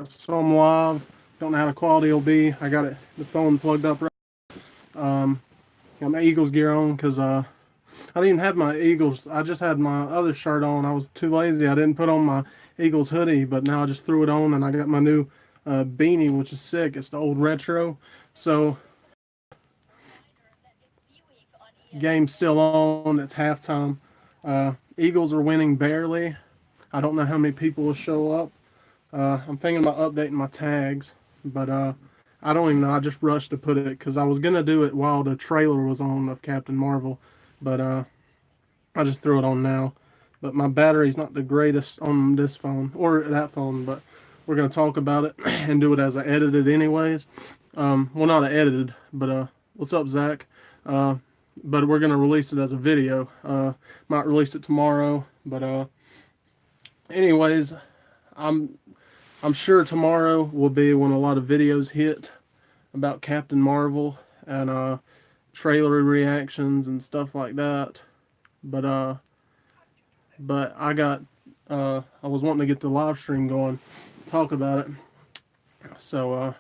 So I'm live. Don't know how the quality will be. I got the phone plugged up right. Got my Eagles gear on because I didn't even have my Eagles. I just had my other shirt on. I was too lazy. I didn't put on my Eagles hoodie, but now I just threw it on and I got my new beanie, which is sick. It's the old retro. So game's still on. It's halftime. Eagles are winning barely. I don't know how many people will show up. I'm thinking about updating my tags, but I don't even know. I just rushed to put it because I was gonna do it while the trailer was on of Captain Marvel, but I just threw it on now. But my battery's not the greatest on this phone or that phone, but we're gonna talk about it and do it as I edited anyways. Well, not edited, but what's up, Zach? Uh, but we're gonna release it as a video. Might release it tomorrow, but anyways, I'm I'm sure tomorrow will be when a lot of videos hit about Captain Marvel and trailer reactions and stuff like that. But I got I was wanting to get the live stream going, talk about it. So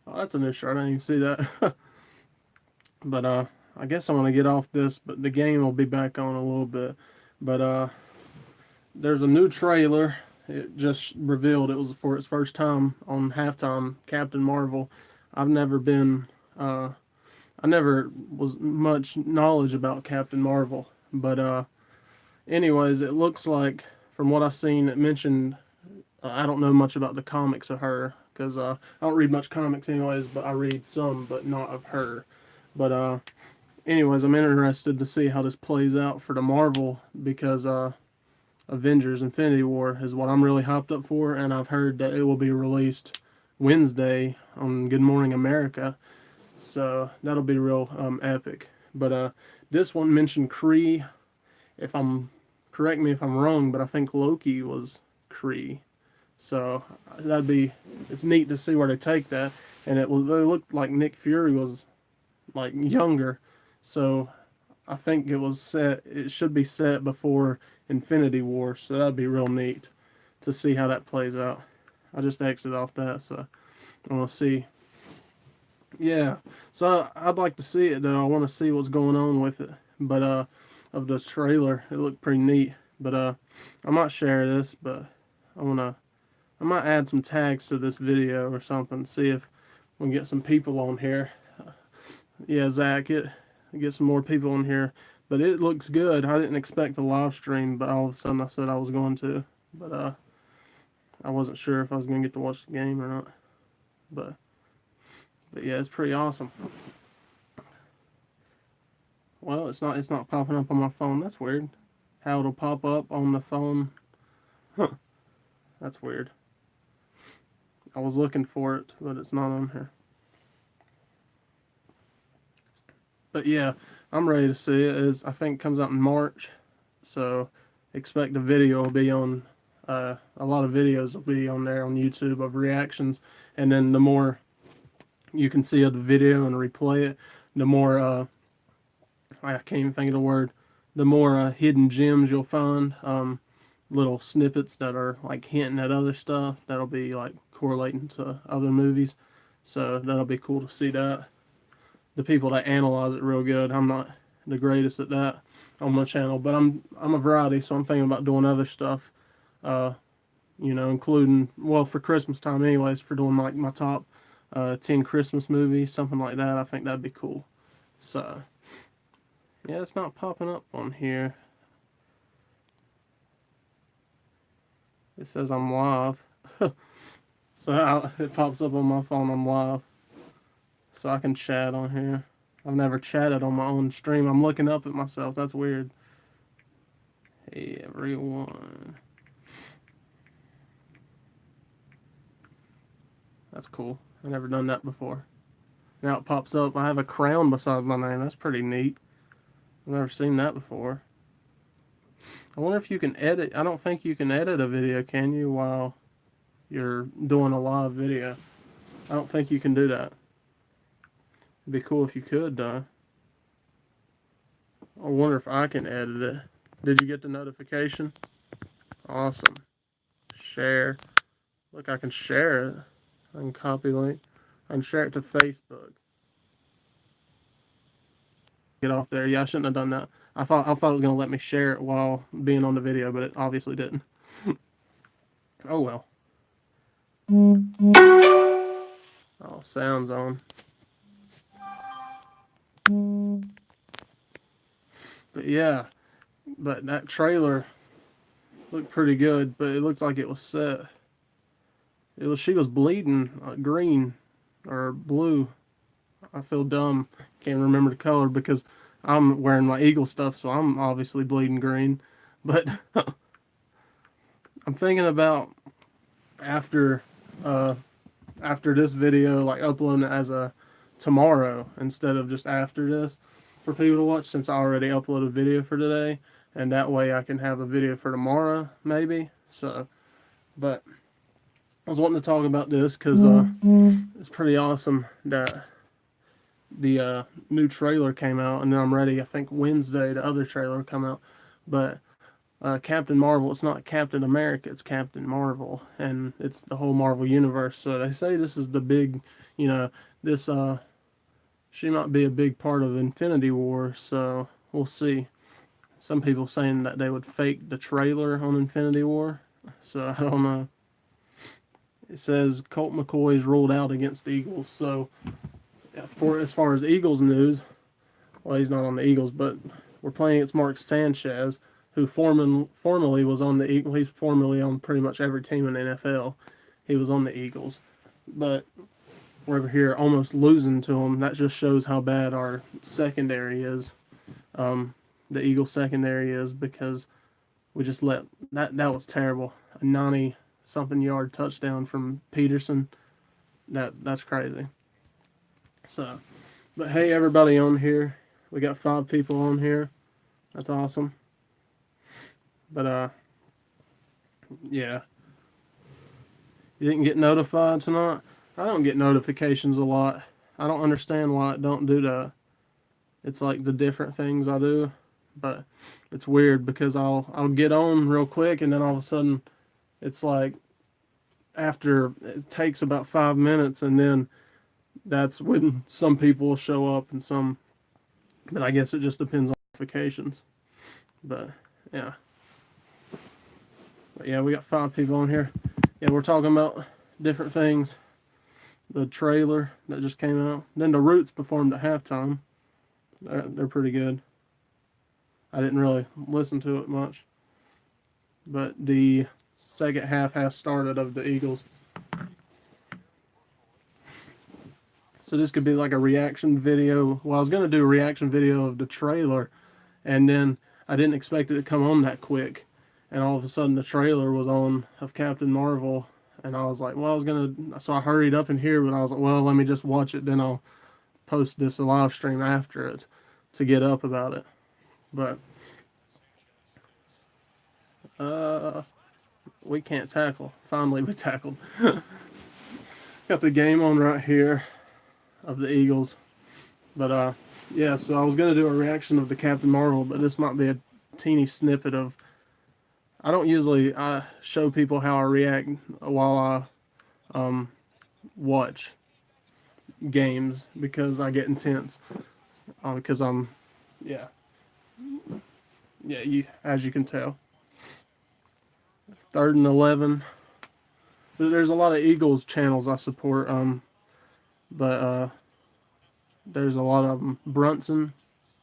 oh, that's a new shirt. I didn't even see that. But I guess I'm gonna get off this. But the game will be back on a little bit. But there's a new trailer. It just revealed it was for its first time on halftime. Captain Marvel. I've never been. I never was much knowledge about Captain Marvel, but anyways, it looks like from what I've seen, it mentioned. I don't know much about the comics of her because I don't read much comics anyways, but I read some, but not of her. But anyways, I'm interested to see how this plays out for the Marvel because Avengers Infinity War is what I'm really hyped up for, and I've heard that it will be released Wednesday on Good Morning America, so that'll be real epic. But this one mentioned Kree. If I'm correct me if I'm wrong, but I think Loki was Kree. So that'd be it's neat to see where they take that, and it looked like Nick Fury was like younger, so I think it was set. It should be set before Infinity War, so that'd be real neat to see how that plays out. I just exited off that, so I want to see. Yeah, so I'd like to see it though. I want to see what's going on with it, but of the trailer, it looked pretty neat. But I might share this, but I might add some tags to this video or something. See if we can get some people on here. Yeah, Zach, get some more people in here. But it looks good. I didn't expect a live stream, but all of a sudden I said I was going to. But I wasn't sure if I was gonna get to watch the game or not. But yeah, it's pretty awesome. Well, it's not popping up on my phone. That's weird. How it'll pop up on the phone. Huh. That's weird. I was looking for it, but it's not on here. But yeah, I'm ready to see it. I think it comes out in March, so expect the video will be on. A lot of videos will be on there on YouTube of reactions, and then the more you can see of the video and replay it, the more I can't even think of the word. The more hidden gems you'll find, little snippets that are like hinting at other stuff that'll be like correlating to other movies. So that'll be cool to see that. The people that analyze it real good. I'm not the greatest at that on my channel, but I'm a variety, so I'm thinking about doing other stuff. Including well for Christmas time, anyways, for doing like my top 10 Christmas movies, something like that. I think that'd be cool. So yeah, it's not popping up on here. It says I'm live. So it pops up on my phone. I'm live, so I can chat on here. I've never chatted on my own stream. I'm looking up at myself. That's weird. Hey everyone. That's cool. I've never done that before. Now it pops up. I have a crown beside my name. That's pretty neat. I've never seen that before. I wonder if you can edit. I don't think you can edit a video, can you, while you're doing a live video? I don't think you can do that. It'd be cool if you could, though. I wonder if I can edit it. Did you get the notification? Awesome. Share. Look, I can share it. I can copy link. I can share it to Facebook. Get off there. Yeah, I shouldn't have done that. I thought it was gonna let me share it while being on the video, but it obviously didn't. Oh well. Oh, sounds on. But yeah, but that trailer looked pretty good, but it looked like it was set. She was bleeding green or blue. I feel dumb. Can't remember the color because I'm wearing my Eagle stuff, so I'm obviously bleeding green. But I'm thinking about after uh, after this video, like uploading it as a tomorrow instead of just after this for people to watch, since I already uploaded a video for today, and that way I can have a video for tomorrow maybe. So, but I was wanting to talk about this because it's pretty awesome that the new trailer came out, and then I'm ready. I think Wednesday the other trailer will come out, but Captain Marvel, it's not Captain America, it's Captain Marvel, and it's the whole Marvel universe. So they say this is the big, this she might be a big part of Infinity War. So we'll see. Some people saying that they would fake the trailer on Infinity War. So I don't know. It says Colt McCoy is ruled out against the Eagles. So for as far as the Eagles news, well, he's not on the Eagles, but we're playing against Mark Sanchez, who formerly was on the Eagles. He's formerly on pretty much every team in the NFL. He was on the Eagles, but we're over here almost losing to him. That just shows how bad our secondary is. The Eagles secondary is, because we just let that was terrible. A 90-something yard touchdown from Peterson. That's crazy. So, but hey, everybody on here. We got 5 people on here. That's awesome. But yeah. You didn't get notified tonight? I don't get notifications a lot. I don't understand why I don't do that. It's like the different things I do, but it's weird because I'll get on real quick, and then all of a sudden it's like after it takes about 5 minutes, and then that's when some people will show up and some, but I guess it just depends on notifications. But yeah. But yeah, we got 5 people on here. Yeah, we're talking about different things. The trailer that just came out. Then the Roots performed at halftime. They're pretty good. I didn't really listen to it much. But the second half has started of the Eagles. So this could be like a reaction video. Well, I was going to do a reaction video of the trailer, and then I didn't expect it to come on that quick. And all of a sudden the trailer was on of Captain Marvel. And I was like, well, so I hurried up in here, but I was like, well, let me just watch it. Then I'll post this a live stream after it to get up about it. But we can't tackle. Finally, we tackled. Got the game on right here of the Eagles. But yeah, so I was going to do a reaction of the Captain Marvel, but this might be a teeny snippet of. I don't usually show people how I react while I watch games, because I get intense. Because yeah, as you can tell. 3rd and 11. There's a lot of Eagles channels I support. But there's a lot of them. Brunson,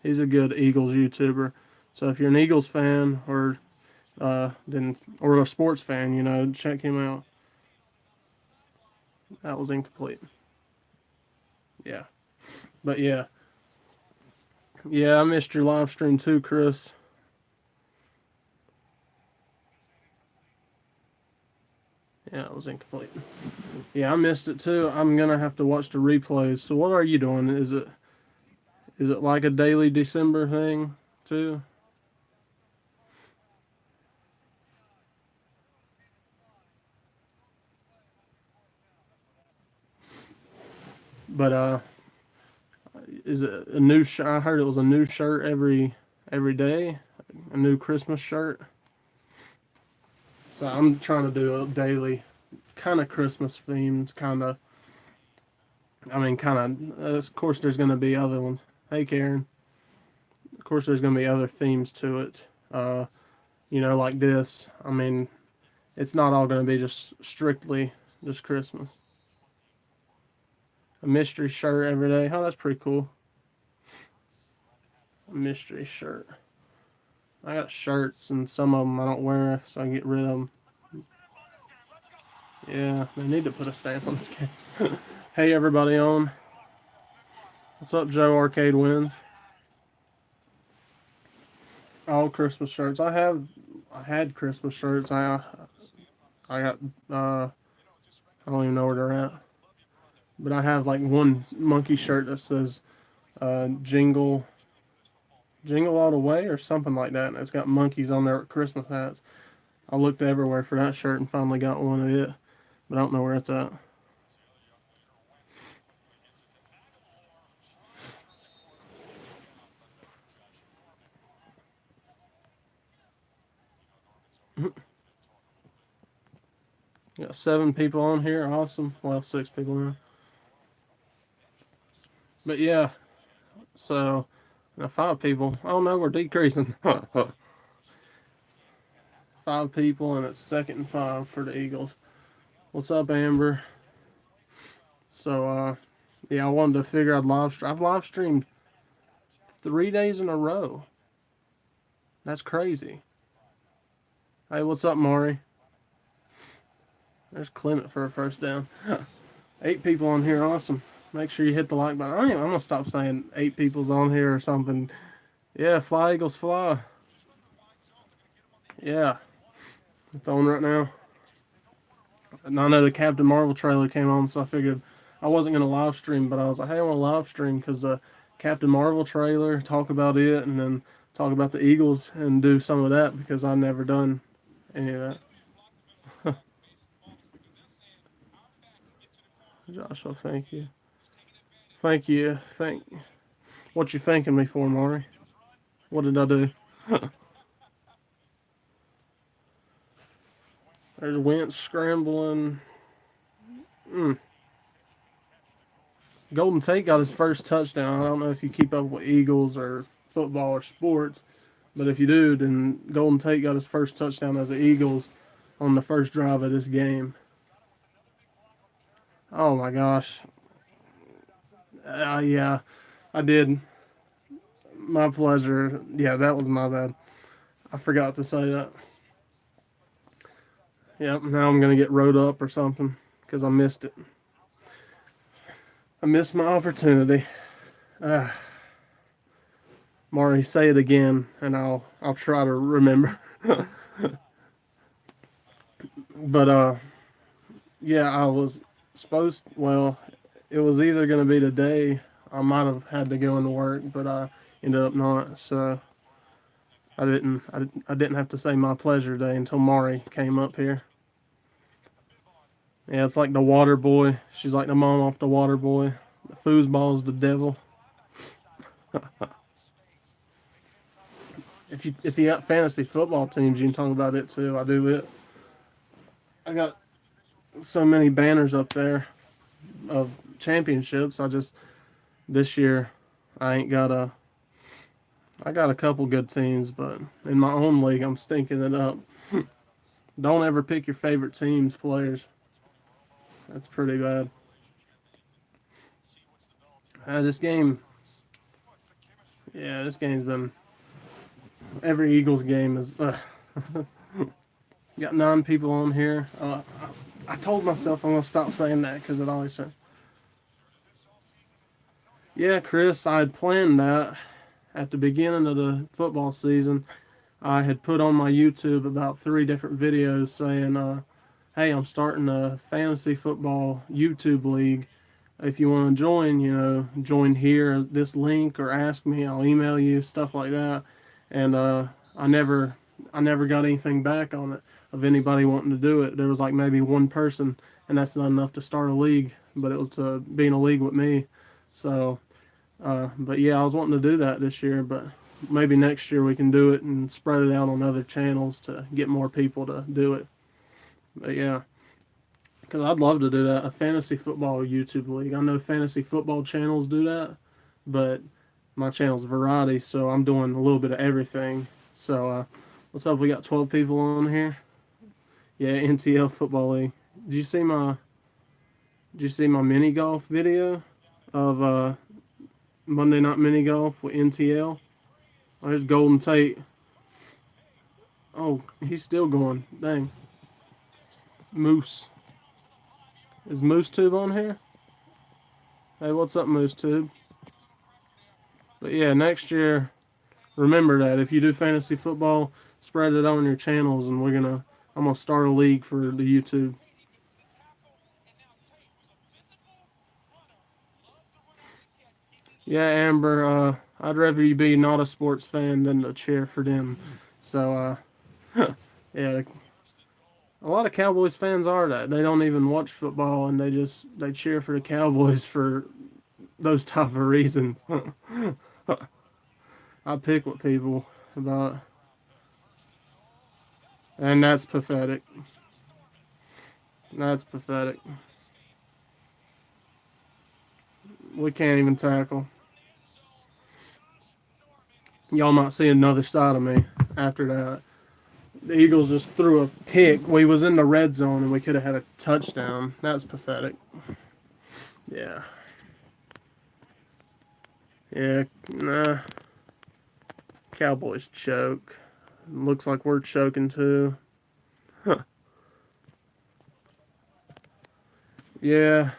he's a good Eagles YouTuber. So if you're an Eagles fan or a sports fan, check him out. That was incomplete. Yeah. But yeah. Yeah, I missed your live stream too, Chris. Yeah, it was incomplete. Yeah, I missed it too. I'm gonna have to watch the replays. So what are you doing? Is it like a daily December thing too? But is it a new shirt? I heard it was a new shirt every day, a new Christmas shirt. So I'm trying to do a daily kind of Christmas themed, kind of. I mean, kind of. Of course, there's going to be other ones. Hey, Karen. Of course, there's going to be other themes to it. Like this. I mean, it's not all going to be just strictly just Christmas. A mystery shirt every day. Oh, that's pretty cool. A mystery shirt. I got shirts, and some of them I don't wear, so I can get rid of them. Yeah, they need to put a stamp on this game. Hey, everybody on. What's up, Joe Arcade Wins? All Christmas shirts. I had Christmas shirts. I got I don't even know where they're at. But I have like one monkey shirt that says jingle all the way or something like that, and it's got monkeys on there with Christmas hats. I looked everywhere for that shirt and finally got one of it, but I don't know where it's at. Got 7 people on here. Awesome. Well, 6 people now. But yeah, so now 5 people. Oh no, we're decreasing. 5 people, and it's 2nd and 5 for the Eagles. What's up, Amber? So yeah, I wanted to figure I've live streamed 3 days in a row. That's crazy. Hey, what's up, Maury? There's Clement for a first down. 8 people on here, awesome. Make sure you hit the like button. I'm gonna stop saying 8 people's on here or something. Yeah, fly Eagles fly. Yeah, it's on right now. And I know the Captain Marvel trailer came on, so I figured I wasn't gonna live stream, but I was like, hey, I want to live stream because the Captain Marvel trailer, talk about it, and then talk about the Eagles and do some of that because I've never done any of that. Joshua, thank you. Thank you. What you thanking me for, Maury? What did I do? There's Wentz scrambling. Golden Tate got his first touchdown. I don't know if you keep up with Eagles or football or sports, but if you do, then Golden Tate got his first touchdown as the Eagles on the first drive of this game. Oh my gosh. Yeah, I did. My pleasure. Yeah, that was my bad. I forgot to say that. Yep, now I'm going to get rode up or something because I missed it. I missed my opportunity. Maury, say it again, and I'll try to remember. But yeah, I was supposed. Well, it was either going to be today. I might have had to go into work, but I ended up not. So I didn't have to say my pleasure day until Maury came up here. Yeah, it's like the water boy. She's like the mom off the water boy. The foosball's the devil. If you got fantasy football teams, you can talk about it too. I do it. I got so many banners up there of championships. This year I got a couple good teams, but in my own league I'm stinking it up. Don't ever pick your favorite team's players. That's pretty bad. This game's been every Eagles game is. Got 9 people on here. I told myself I'm gonna stop saying that because it always says. Yeah, Chris, I had planned that at the beginning of the football season. I had put on my YouTube about 3 different videos saying, "Hey, I'm starting a fantasy football YouTube league. If you want to join, join here, this link, or ask me. I'll email you, stuff like that." And I never got anything back on it of anybody wanting to do it. There was like maybe one person, and that's not enough to start a league. But it was to be in a league with me. So, but yeah, I was wanting to do that this year, but maybe next year we can do it and spread it out on other channels to get more people to do it. But yeah, Because I'd love to do that, a fantasy football YouTube league. I know fantasy football channels do that, but my channel's variety, so I'm doing a little bit of everything. So, what's up? We got 12 people on here. Yeah, NTL Football League. Did you see my Did you see my mini golf video of Monday Night Mini Golf with NTL? Oh, there's Golden Tate. Oh, he's still going. Dang. Moose. Is Moose Tube on here? Hey, what's up, Moose Tube? But yeah, next year, remember that if you do fantasy football, spread it on your channels, and I'm gonna start a league for the YouTube. Yeah, Amber. I'd rather you be not a sports fan than to cheer for them. So, yeah, a lot of Cowboys fans are that. They don't even watch football, and they cheer for the Cowboys for those type of reasons. I pick with people about, and that's pathetic. That's pathetic. We can't even tackle. Y'all might see another side of me after that. The Eagles just threw a pick. We was in the red zone and we could have had a touchdown. That's pathetic. Yeah. Yeah, nah. Cowboys choke. Looks like we're choking too. Huh. Yeah.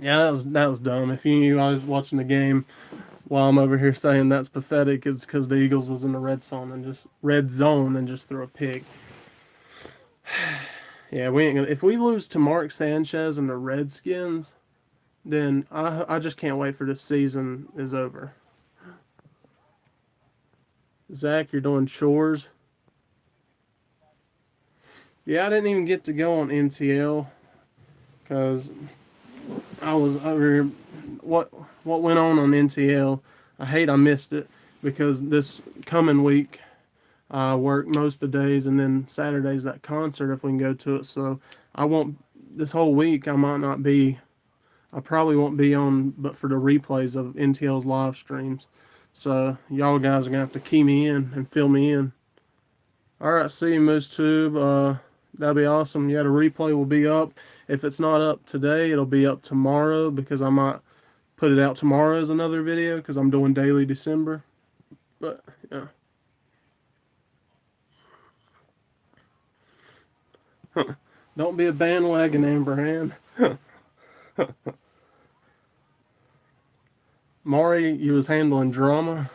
Yeah, that was dumb. If you knew I was watching the game while I'm over here saying that's pathetic, it's because the Eagles was in the red zone and just threw a pick. Yeah, we ain't gonna. If we lose to Mark Sanchez and the Redskins, then I just can't wait for this season is over. Zach, you're doing chores. Yeah, I didn't even get to go on NTL because I was over here. What went on NTL? I missed it because this coming week I work most of the days, and then Saturday's that concert if we can go to it. So I won't this whole week. I might not be. I probably won't be on, but for the replays of NTL's live streams. So y'all guys are gonna have to key me in and fill me in. All right, see you, Moose Tube. That'd be awesome. Yeah, the replay will be up. If it's not up today, it'll be up tomorrow because I might put it out tomorrow as another video because I'm doing daily December. But yeah. Don't be a bandwagon, Amberhand. Maury, you was handling drama.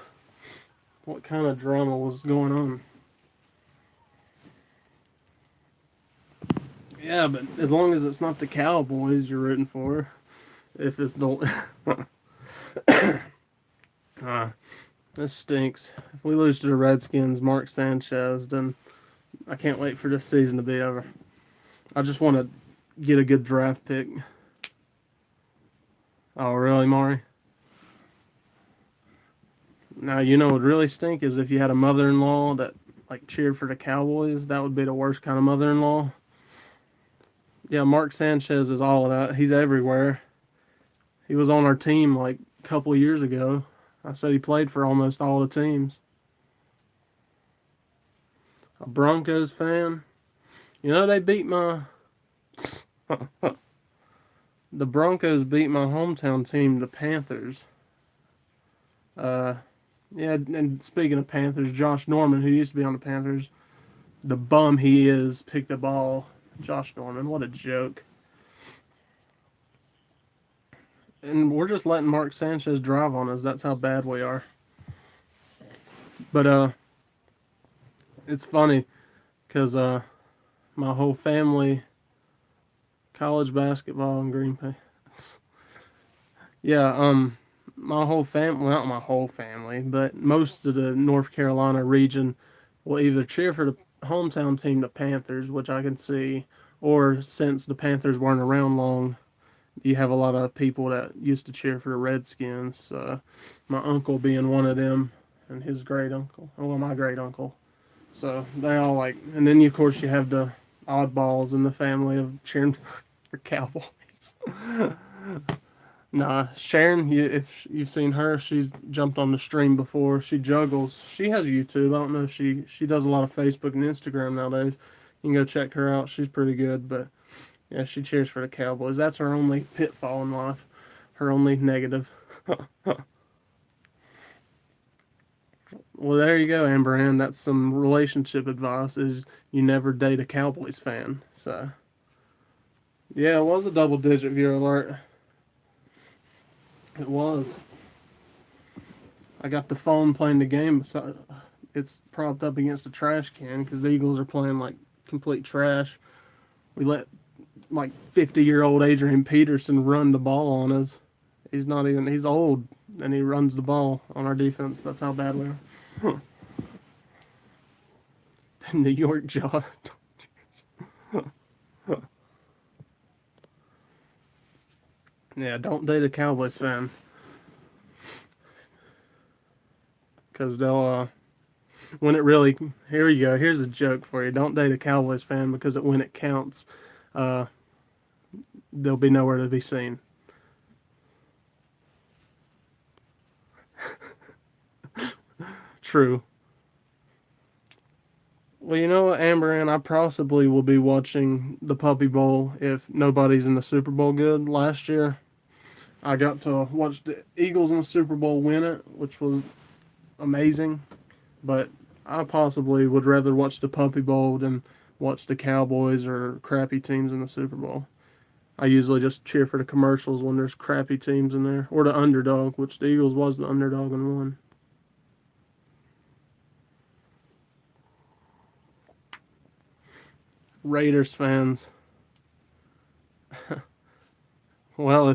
What kind of drama was going on? Yeah, but as long as it's not the Cowboys you're rooting for, if it's don't, this stinks. If we lose to the Redskins, Mark Sanchez, then I can't wait for this season to be over. I just want to get a good draft pick. Oh, really, Maury? Now, you know what would really stink is if you had a mother-in-law that like cheered for the Cowboys. That would be the worst kind of mother-in-law. Yeah, Mark Sanchez is all of that. He's everywhere. He was on our team like a couple of years ago. I said he played for almost all the teams. A Broncos fan. You know they beat my the Broncos beat my hometown team, the Panthers. Yeah, and speaking of Panthers, Josh Norman, who used to be on the Panthers, the bum he is, picked the ball. Josh Norman, what a joke. And we're just letting Mark Sanchez drive on us. That's how bad we are. But it's funny because my whole family, college basketball in Green Bay. Yeah, my whole family, well, not my whole family, but most of the North Carolina region will either cheer for the hometown team, the Panthers, which I can see, or since the Panthers weren't around long, you have a lot of people that used to cheer for the Redskins. My uncle being one of them, and his great uncle, well, my great uncle. So they all like, and then of course you have the oddballs in the family of cheering for Cowboys. Nah, Sharon, if you've seen her, she's jumped on the stream before. She juggles. She has YouTube. I don't know if she does a lot of Facebook and Instagram nowadays. You can go check her out. She's pretty good, but yeah, she cheers for the Cowboys. That's her only pitfall in life. Her only negative. Well, there you go, Amber Ann. That's some relationship advice. Is you never date a Cowboys fan. So yeah, it was a double-digit viewer alert. It was. I got the phone playing the game. So it's propped up against a trash can because the Eagles are playing like complete trash. We let like 50-year-old Adrian Peterson run the ball on us. He's not even, he's old, and he runs the ball on our defense. That's how bad we are. Huh. New York Giants. Yeah, don't date a Cowboys fan. Because they'll, when it really, here you go, here's a joke for you. Don't date a Cowboys fan because when it counts, they'll be nowhere to be seen. True. Well, you know what, Amber Ann, I possibly will be watching the Puppy Bowl if nobody's in the Super Bowl good. Last year, I got to watch the Eagles in the Super Bowl win it, which was amazing. But I possibly would rather watch the Puppy Bowl than watch the Cowboys or crappy teams in the Super Bowl. I usually just cheer for the commercials when there's crappy teams in there, or the underdog, which the Eagles was the underdog and won. Raiders fans. Well,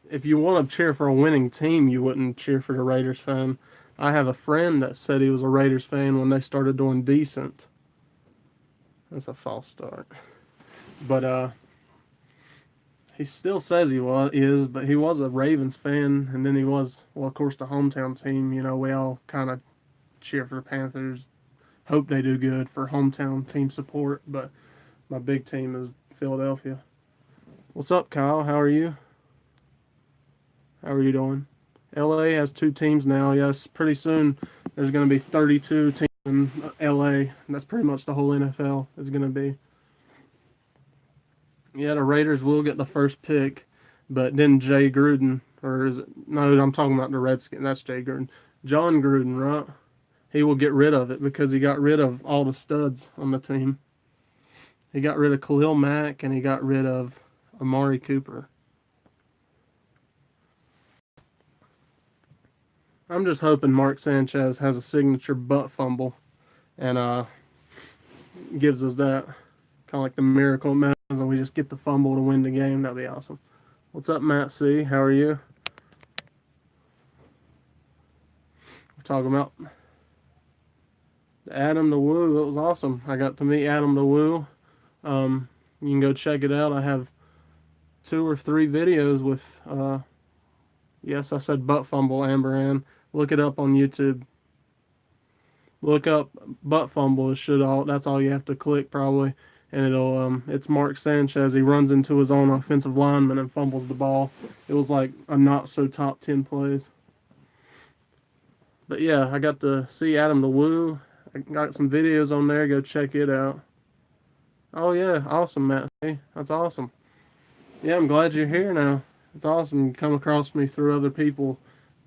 if you want to cheer for a winning team, you wouldn't cheer for the Raiders fan. I have a friend that said he was a Raiders fan when they started doing decent. That's a false start. But he still says but he was a Ravens fan, and then he was, well, of course, the hometown team. You know, we all kind of cheer for the Panthers, hope they do good for hometown team support. But my big team is Philadelphia. What's up, Kyle? How are you? How are you doing? LA has two teams now. Yes, pretty soon there's going to be 32 teams in LA. That's pretty much the whole NFL is going to be. Yeah, the Raiders will get the first pick, but then Jay Gruden, or is it? No, I'm talking about the Redskins. That's Jay Gruden. John Gruden, right? He will get rid of it because he got rid of all the studs on the team. He got rid of Khalil Mack and he got rid of Amari Cooper. I'm just hoping Mark Sanchez has a signature butt fumble and gives us that. Kind of like the miracle man, and we just get the fumble to win the game. That'd be awesome. What's up, Matt C? How are you? We're talking about Adam the Woo. It was awesome. I got to meet Adam the Woo. You can go check it out. I have 2 or 3 videos with, yes, I said butt fumble, Amber Ann. Look it up on YouTube. Look up butt fumble. That's all you have to click probably. And it's Mark Sanchez. He runs into his own offensive lineman and fumbles the ball. It was like a not so top 10 plays. But yeah, I got to see Adam the Woo. I got some videos on there. Go check it out. Oh yeah, awesome, Matt. Hey, that's awesome. Yeah, I'm glad you're here now. It's awesome you come across me through other people.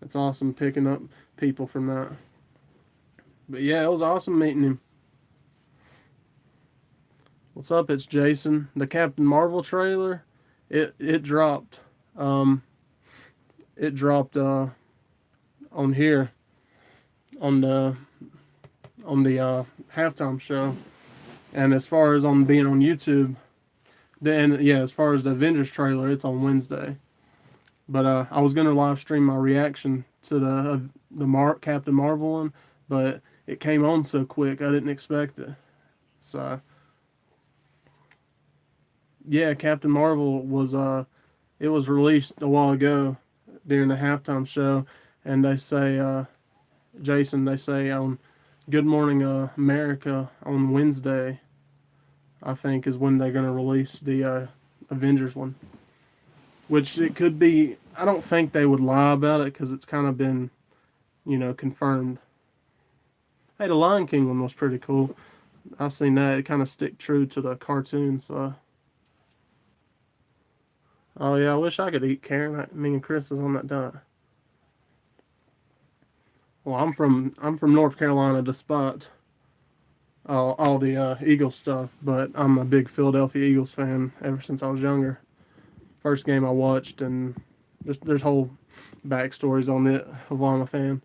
It's awesome picking up people from that. But yeah, it was awesome meeting him. What's up? It's Jason. The Captain Marvel trailer, it dropped. It dropped on here on the halftime show. And as far as on being on YouTube, then yeah, as far as the Avengers trailer, it's on Wednesday. But I was gonna live stream my reaction to the Captain Marvel one, but it came on so quick I didn't expect it. So yeah, Captain Marvel was it was released a while ago during the halftime show, and they say Jason, they say on Good Morning America on Wednesday, I think, is when they're going to release the Avengers one. Which it could be. I don't think they would lie about it because it's kind of been, confirmed. Hey, the Lion King one was pretty cool. I seen that. It kind of stick true to the cartoon. So, oh yeah, I wish I could eat Karen. Me and Chris is on that diet. Well, I'm from North Carolina, despite all the Eagles stuff, but I'm a big Philadelphia Eagles fan ever since I was younger. First game I watched, and there's whole backstories on it of why I'm a fan.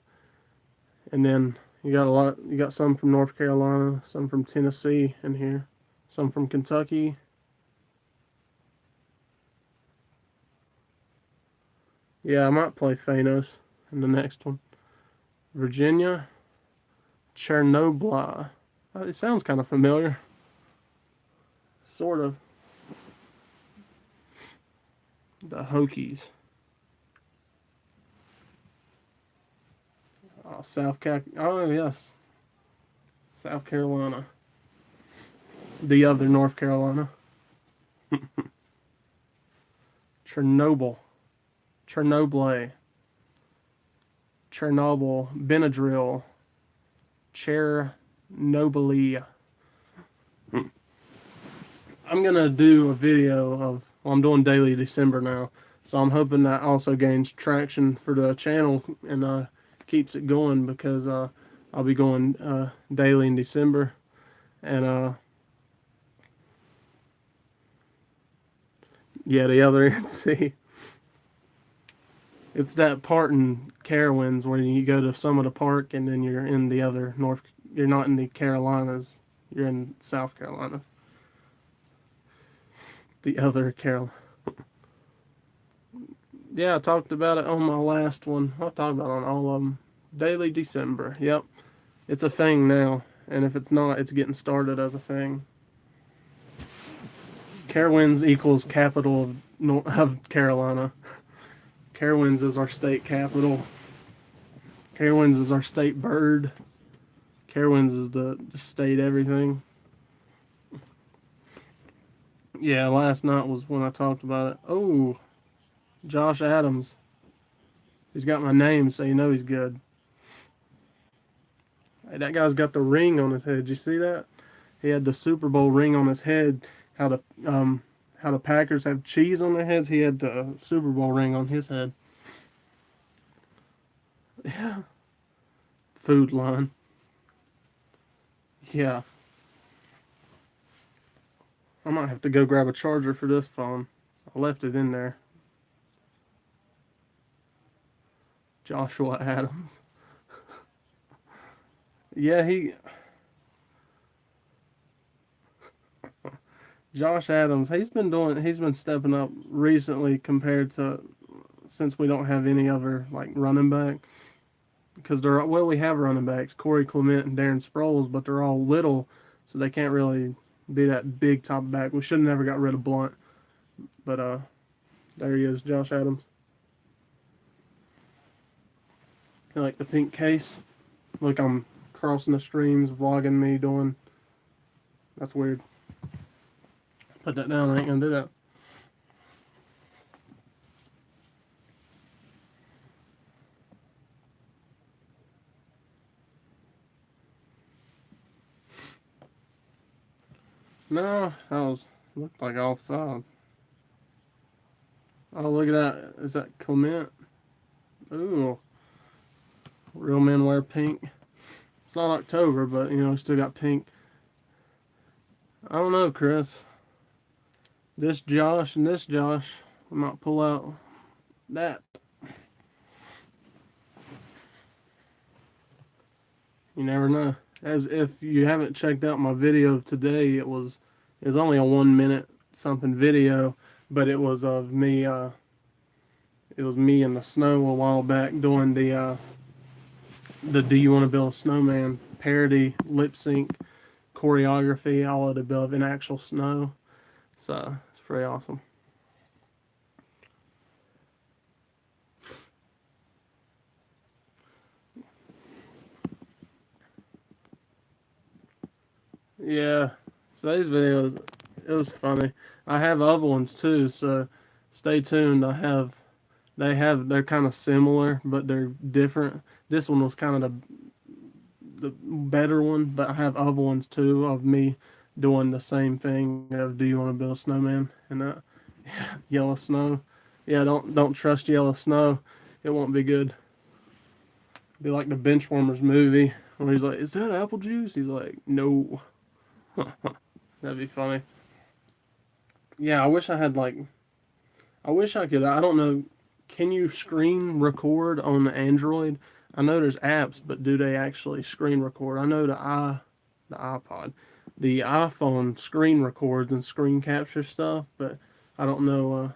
And then you got some from North Carolina, some from Tennessee in here, some from Kentucky. Yeah, I might play Thanos in the next one. Virginia, Chernobyl. It sounds kind of familiar. Sort of. The Hokies. Oh, Oh, yes. South Carolina. The other North Carolina. Chernobyl. Chernobyl. Chernobyl. Benadryl. Chernobyl. I'm gonna do a video of. Well, I'm doing daily December now, so I'm hoping that also gains traction for the channel and keeps it going because I'll be going daily in December, and yeah, the other NC. It's that part in Carowinds where you go to some of the park and then you're in the other North. You're not in the Carolinas. You're in South Carolina. The other Carolina. Yeah, I talked about it on my last one. I talked about it on all of them. Daily December. Yep. It's a thing now. And if it's not, it's getting started as a thing. Carowinds equals capital of Carolina. Carowinds is our state capital. Carowinds is our state bird. Carowinds is the state everything. Yeah, last night was when I talked about it. Oh, Josh Adams. He's got my name, so you know he's good. Hey, that guy's got the ring on his head. Did you see that? He had the Super Bowl ring on his head. How the Packers have cheese on their heads. He had the Super Bowl ring on his head. Yeah. Food line. Yeah. I might have to go grab a charger for this phone. I left it in there. Joshua Adams. Yeah, Josh Adams, he's been stepping up recently compared to since we don't have any other like running back. Because we have running backs, Corey Clement and Darren Sproles, but they're all little, so they can't really be that big top back. We should have never got rid of Blunt. But there he is, Josh Adams. I like the pink case. Look, I'm crossing the streams, vlogging me doing. That's weird. Put that down. I ain't gonna do that. No, that was looked like offside. Oh, look at that. Is that Clement? Ooh, real men wear pink. It's not October, but still got pink. I don't know, Chris. This Josh and this Josh, I might pull out that. You never know. As if you haven't checked out my video today, it was only a 1 minute something video, but it was of me. It was me in the snow a while back doing the Do You Want to Build a Snowman parody lip sync choreography, all of the above in actual snow. So it's pretty awesome. Yeah, Today's video it was funny. I have other ones too, so stay tuned. They're kind of similar, but they're different. This one was kind of the better one, but I have other ones too of me doing the same thing of do you want to build a snowman and yellow snow. Yeah, don't trust yellow snow. It won't be good. Be like the Benchwarmers movie where he's like, "Is that apple juice?" He's like, "No." That'd be funny. Yeah, I wish I had like I wish I could. I don't know. Can you screen record on the Android? I know there's apps, but do they actually screen record? I know the iPod, the iPhone screen records and screen capture stuff, but I don't know.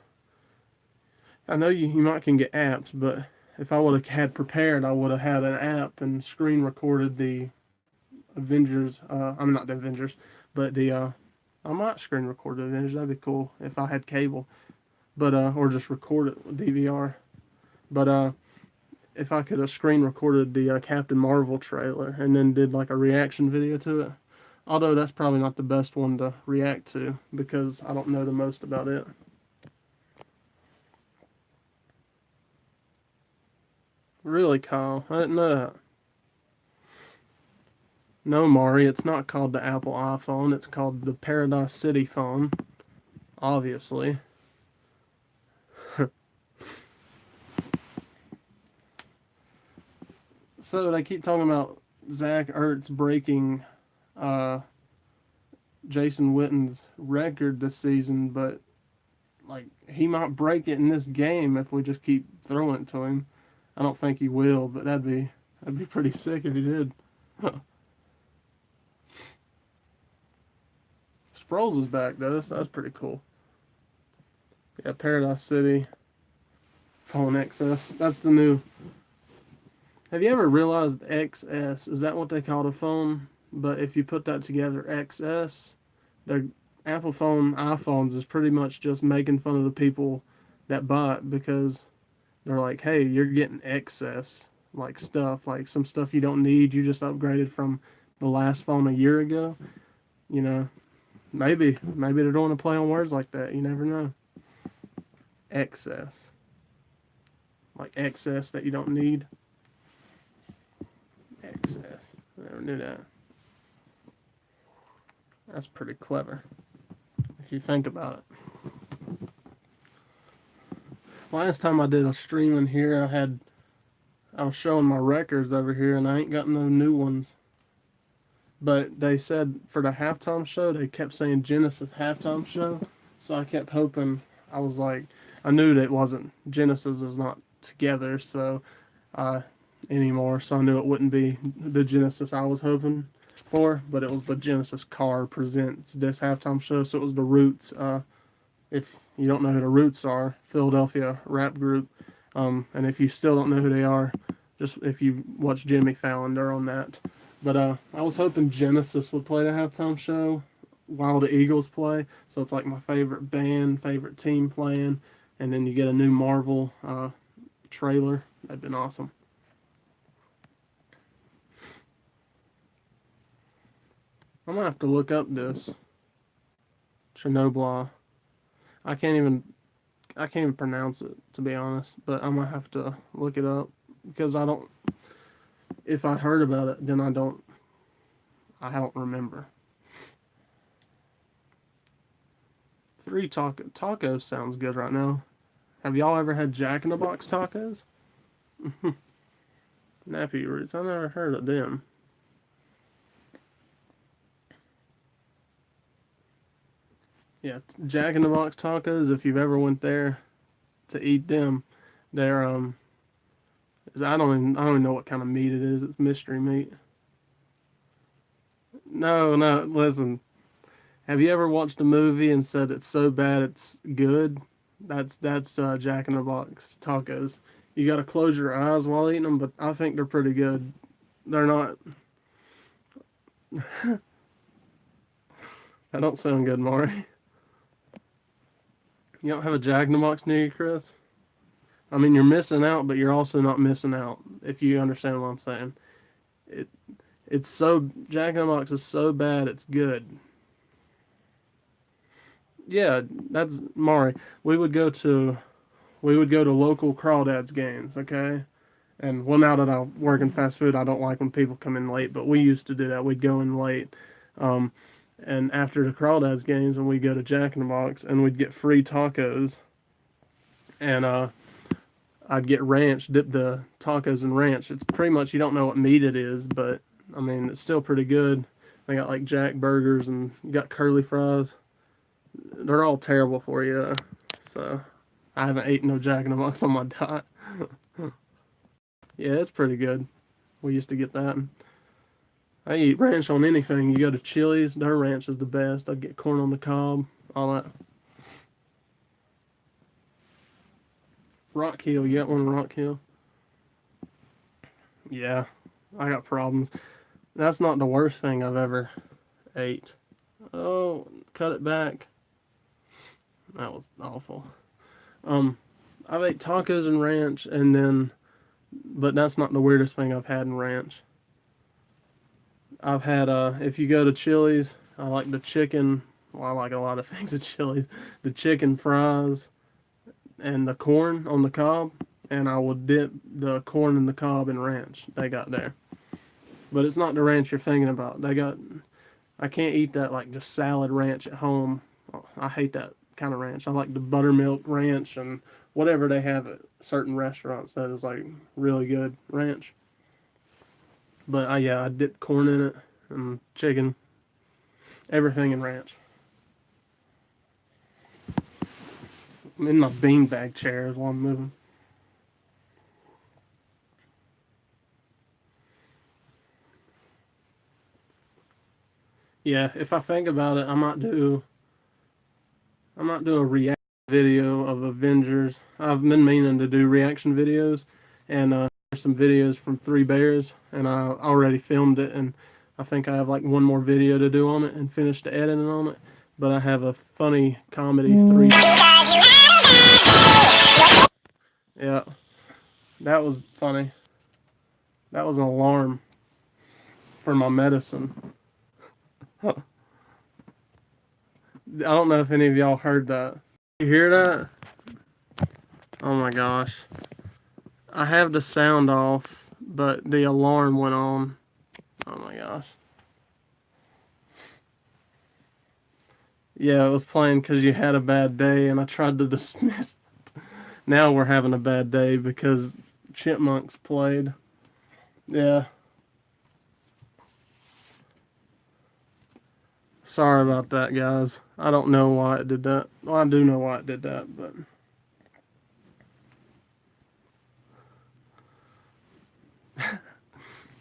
I know you might can get apps, but if I would have had prepared, I would have had an app and screen recorded the Avengers. I'm not the Avengers, but the I might screen record the Avengers. That'd be cool if I had cable, but or just record it with DVR. But if I could have screen recorded the Captain Marvel trailer and then did like a reaction video to it. Although that's probably not the best one to react to because I don't know the most about it. Really, Kyle? I didn't know that. No, Mari, it's not called the Apple iPhone. It's called the Paradise City phone. Obviously. So they keep talking about Zach Ertz breaking uh, Jason Witten's record this season, but like he might break it in this game if we just keep throwing it to him. I don't think he will, but that'd be pretty sick if he did. Sproles is back though. That's pretty cool. Yeah, Paradise City phone XS. That's the new. Have you ever realized XS? Is that what they call the phone? But if you put that together, XS, their Apple phone iPhones is pretty much just making fun of the people that buy it because they're like, hey, you're getting excess like stuff, like some stuff you don't need. You just upgraded from the last phone a year ago. You know, maybe they're doing a play on words like that. You never know. Excess, like excess that you don't need. Excess. I never knew that. That's pretty clever if you think about it. Last time I did a stream in here, I was showing my records over here, and I ain't got no new ones. But they said for the halftime show, they kept saying Genesis halftime show, so I kept hoping. I was like, I knew that it wasn't Genesis is not together, so anymore. So I knew it wouldn't be the Genesis I was hoping for, but it was the Genesis Car presents this halftime show. So it was the Roots. If you don't know who the Roots are, Philadelphia rap group. And if you still don't know who they are, just if you watch Jimmy Fallon, they're on that. But I was hoping Genesis would play the halftime show while the Eagles play. So it's like my favorite band, favorite team playing, and then you get a new Marvel trailer. That'd been awesome. I'm gonna have to look up this Chernobyl. I can't even pronounce it to be honest, but I'm gonna have to look it up because I don't. If I heard about it, then I don't remember. Tacos sounds good right now. Have y'all ever had Jack in the Box tacos? Nappy Roots. I never heard of them. Yeah, Jack in the Box tacos. If you've ever went there to eat them, they're I don't even know what kind of meat it is. It's mystery meat. No, no. Listen, have you ever watched a movie and said it's so bad it's good? That's Jack in the Box tacos. You gotta close your eyes while eating them, but I think they're pretty good. They're not. That don't sound good, Maury. You don't have a Jack in the Box near you, Chris? I mean, you're missing out, but you're also not missing out. If you understand what I'm saying, it it's so Jack in the Box is so bad it's good. Yeah, that's Mari. We would go to local crawdads games, okay? And well, now that I work in fast food, I don't like when people come in late, but we used to do that. We'd go in late. Um, and after the crawdads games, and we'd go to Jack in the Box and we'd get free tacos. And I'd get ranch, dip the tacos in ranch. It's pretty much, you don't know what meat it is, but I mean, it's still pretty good. They got like Jack burgers and you got curly fries. They're all terrible for you. So I haven't eaten no Jack in the Box on my diet. Yeah, it's pretty good. We used to get that. I eat ranch on anything. You go to Chili's, their ranch is the best. I'd get corn on the cob, all that. Rock Hill, you got one in Rock Hill? Yeah, I got problems. That's not the worst thing I've ever ate. Oh, cut it back. That was awful. Um, I've ate tacos and ranch, and then, but that's not the weirdest thing I've had in ranch. I've had if you go to Chili's, I like the chicken. Well, I like a lot of things at Chili's. The chicken fries and the corn on the cob, and I would dip the corn and the cob in ranch they got there. But it's not the ranch you're thinking about. They got, I can't eat that like just salad ranch at home. I hate that kind of ranch. I like the buttermilk ranch and whatever they have at certain restaurants that is like really good ranch. But yeah, I dip corn in it and chicken, everything in ranch. I'm in my beanbag chair while I'm moving. Yeah, if I think about it, I might do a reaction video of Avengers. I've been meaning to do reaction videos, and there's some videos from Three Bears, and I already filmed it, and I think I have like one more video to do on it and finish the editing on it. But I have a funny comedy three. Yeah, that was funny. That was an alarm for my medicine. I don't know if any of y'all heard that. You hear that? Oh my gosh. I have the sound off, but the alarm went on. Oh my gosh. Yeah, it was playing because you had a bad day, and I tried to dismiss it. Now we're having a bad day because Chipmunks played. Yeah. Sorry about that, guys. I don't know why it did that. Well, I do know why it did that, but.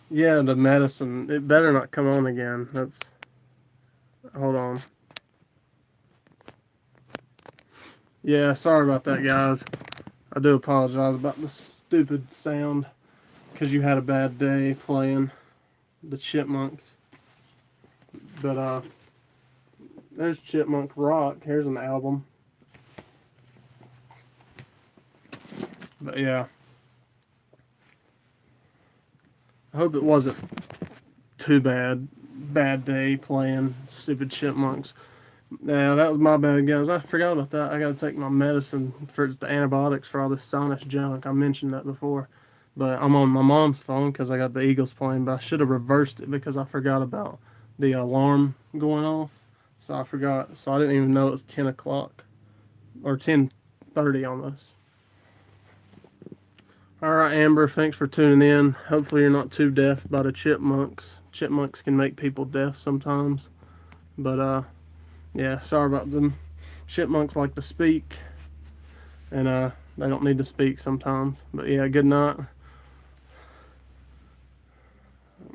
Yeah, the medicine. It better not come on again. That's. Hold on. Yeah, sorry about that, guys. I do apologize about the stupid sound because you had a bad day playing the Chipmunks. But there's Chipmunk Rock. Here's an album. But yeah, I hope it wasn't too bad. Bad day playing stupid Chipmunks. Yeah, that was my bad, guys. I forgot about that. I gotta take my medicine for it's the antibiotics for all this sinus junk. I mentioned that before, but I'm on my mom's phone because I got the Eagles playing. But I should have reversed it because I forgot about the alarm going off. So I forgot. So I didn't even know it was 10 o'clock or 10:30 almost. All right, Amber. Thanks for tuning in. Hopefully you're not too deaf by the chipmunks. Chipmunks can make people deaf sometimes, but yeah, sorry about them. Chipmunks like to speak, and they don't need to speak sometimes. But yeah, good night.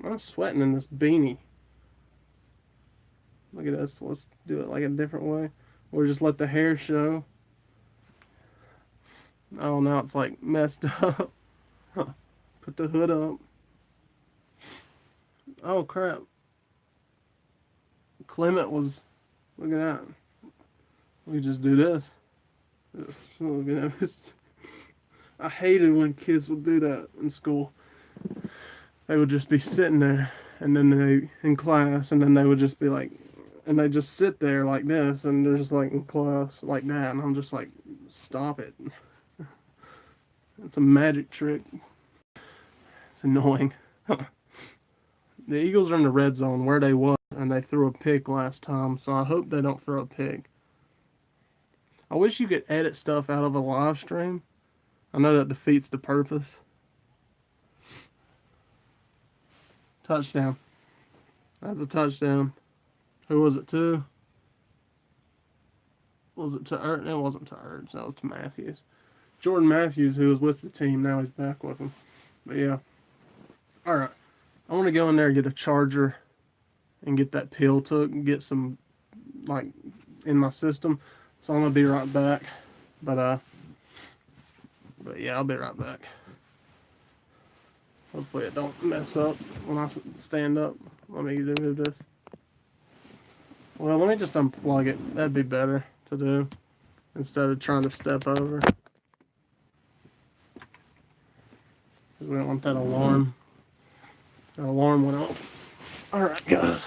I'm sweating in this beanie. Look at this. Let's do it like a different way. Or just let the hair show. Oh, now it's like messed up. Put the hood up. Oh crap. Clement was. Look at that. We just do this. Look at this. I hated when kids would do that in school. They would just be sitting there, and then they in class, and then they would just be like, and they just sit there like this, and they're just like close like that, and I'm just like, stop it. It's a magic trick. It's annoying. The Eagles are in the red zone where they was, and they threw a pick last time, so I hope they don't throw a pick. I wish you could edit stuff out of a live stream. I know that defeats the purpose. Touchdown. That's a touchdown. Who was it to? Was it to Ertz? It wasn't to Ertz. That was to Matthews. Jordan Matthews, who was with the team, now he's back with them. But yeah. All right. I want to go in there and get a charger and get that pill took and get some, like, in my system. So I'm going to be right back. But yeah, I'll be right back. Hopefully it don't mess up when I stand up. Let me do this. Well, let me just unplug it. That'd be better to do instead of trying to step over. Because we don't want that alarm. That alarm went off. Alright, guys.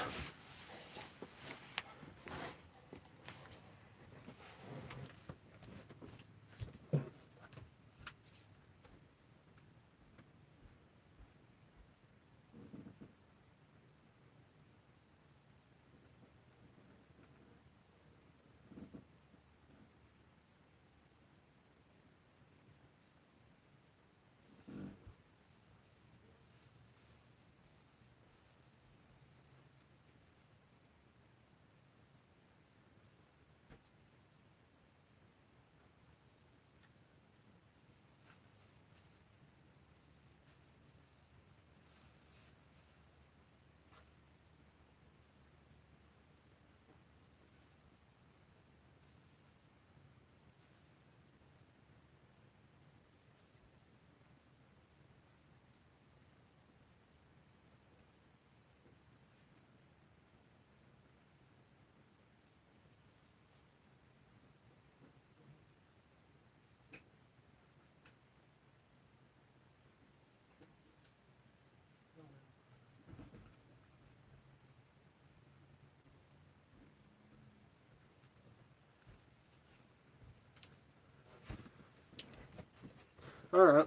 Alright.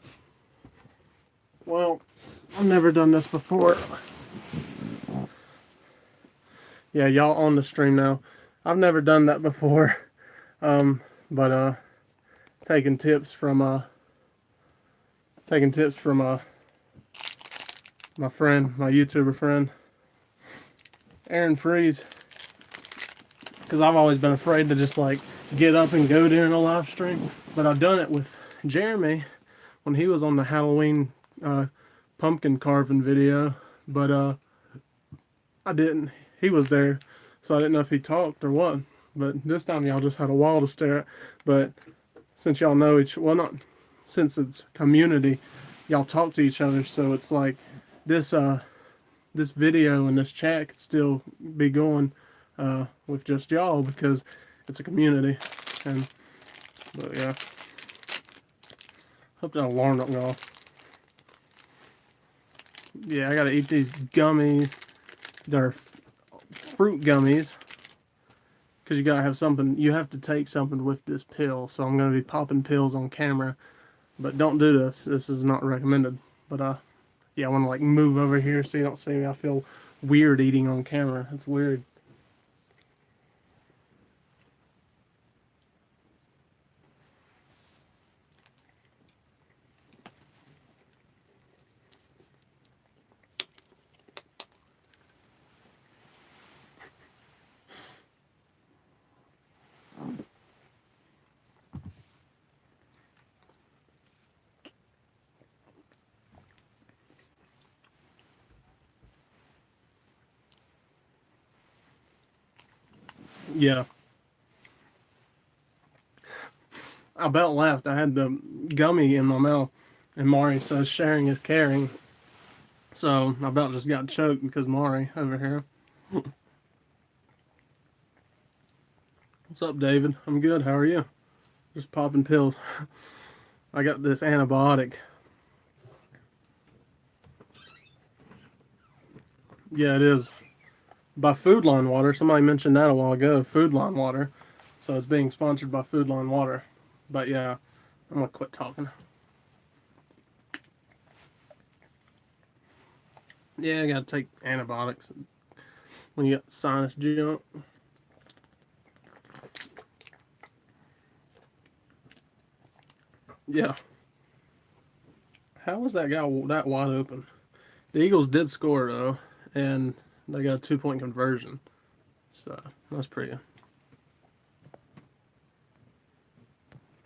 Well, I've never done this before. Yeah, y'all on the stream now. I've never done that before. But taking tips from my friend, my YouTuber friend, Aaron Freeze. Because I've always been afraid to just like get up and go during a live stream. But I've done it with Jeremy when he was on the Halloween pumpkin carving video. But I didn't. He was there, so I didn't know if he talked or what. But this time y'all just had a wall to stare at. But since y'all know not since it's community, y'all talk to each other. So it's like this this video and this chat could still be going with just y'all because it's a community. But yeah, hope that alarm don't go off. Yeah, I gotta eat these gummies. They're fruit gummies because you gotta have something. You have to take something with this pill. So I'm gonna be popping pills on camera, but don't do this. This is not recommended. But yeah, I want to like move over here so you don't see me. I feel weird eating on camera. It's weird. Yeah. I about laughed. I had the gummy in my mouth, and Mari says sharing is caring. So I about just got choked because Mari over here. What's up, David? I'm good. How are you? Just popping pills. I got this antibiotic. Yeah, it is. by Food Line Water. Somebody mentioned that a while ago. Food Line Water. So it's being sponsored by Food Line Water. But yeah, I'm gonna quit talking. Yeah, I gotta take antibiotics when you got sinus junk. Yeah. How was that guy that wide open? The Eagles did score though, and they got a 2-point conversion. So that's pretty good.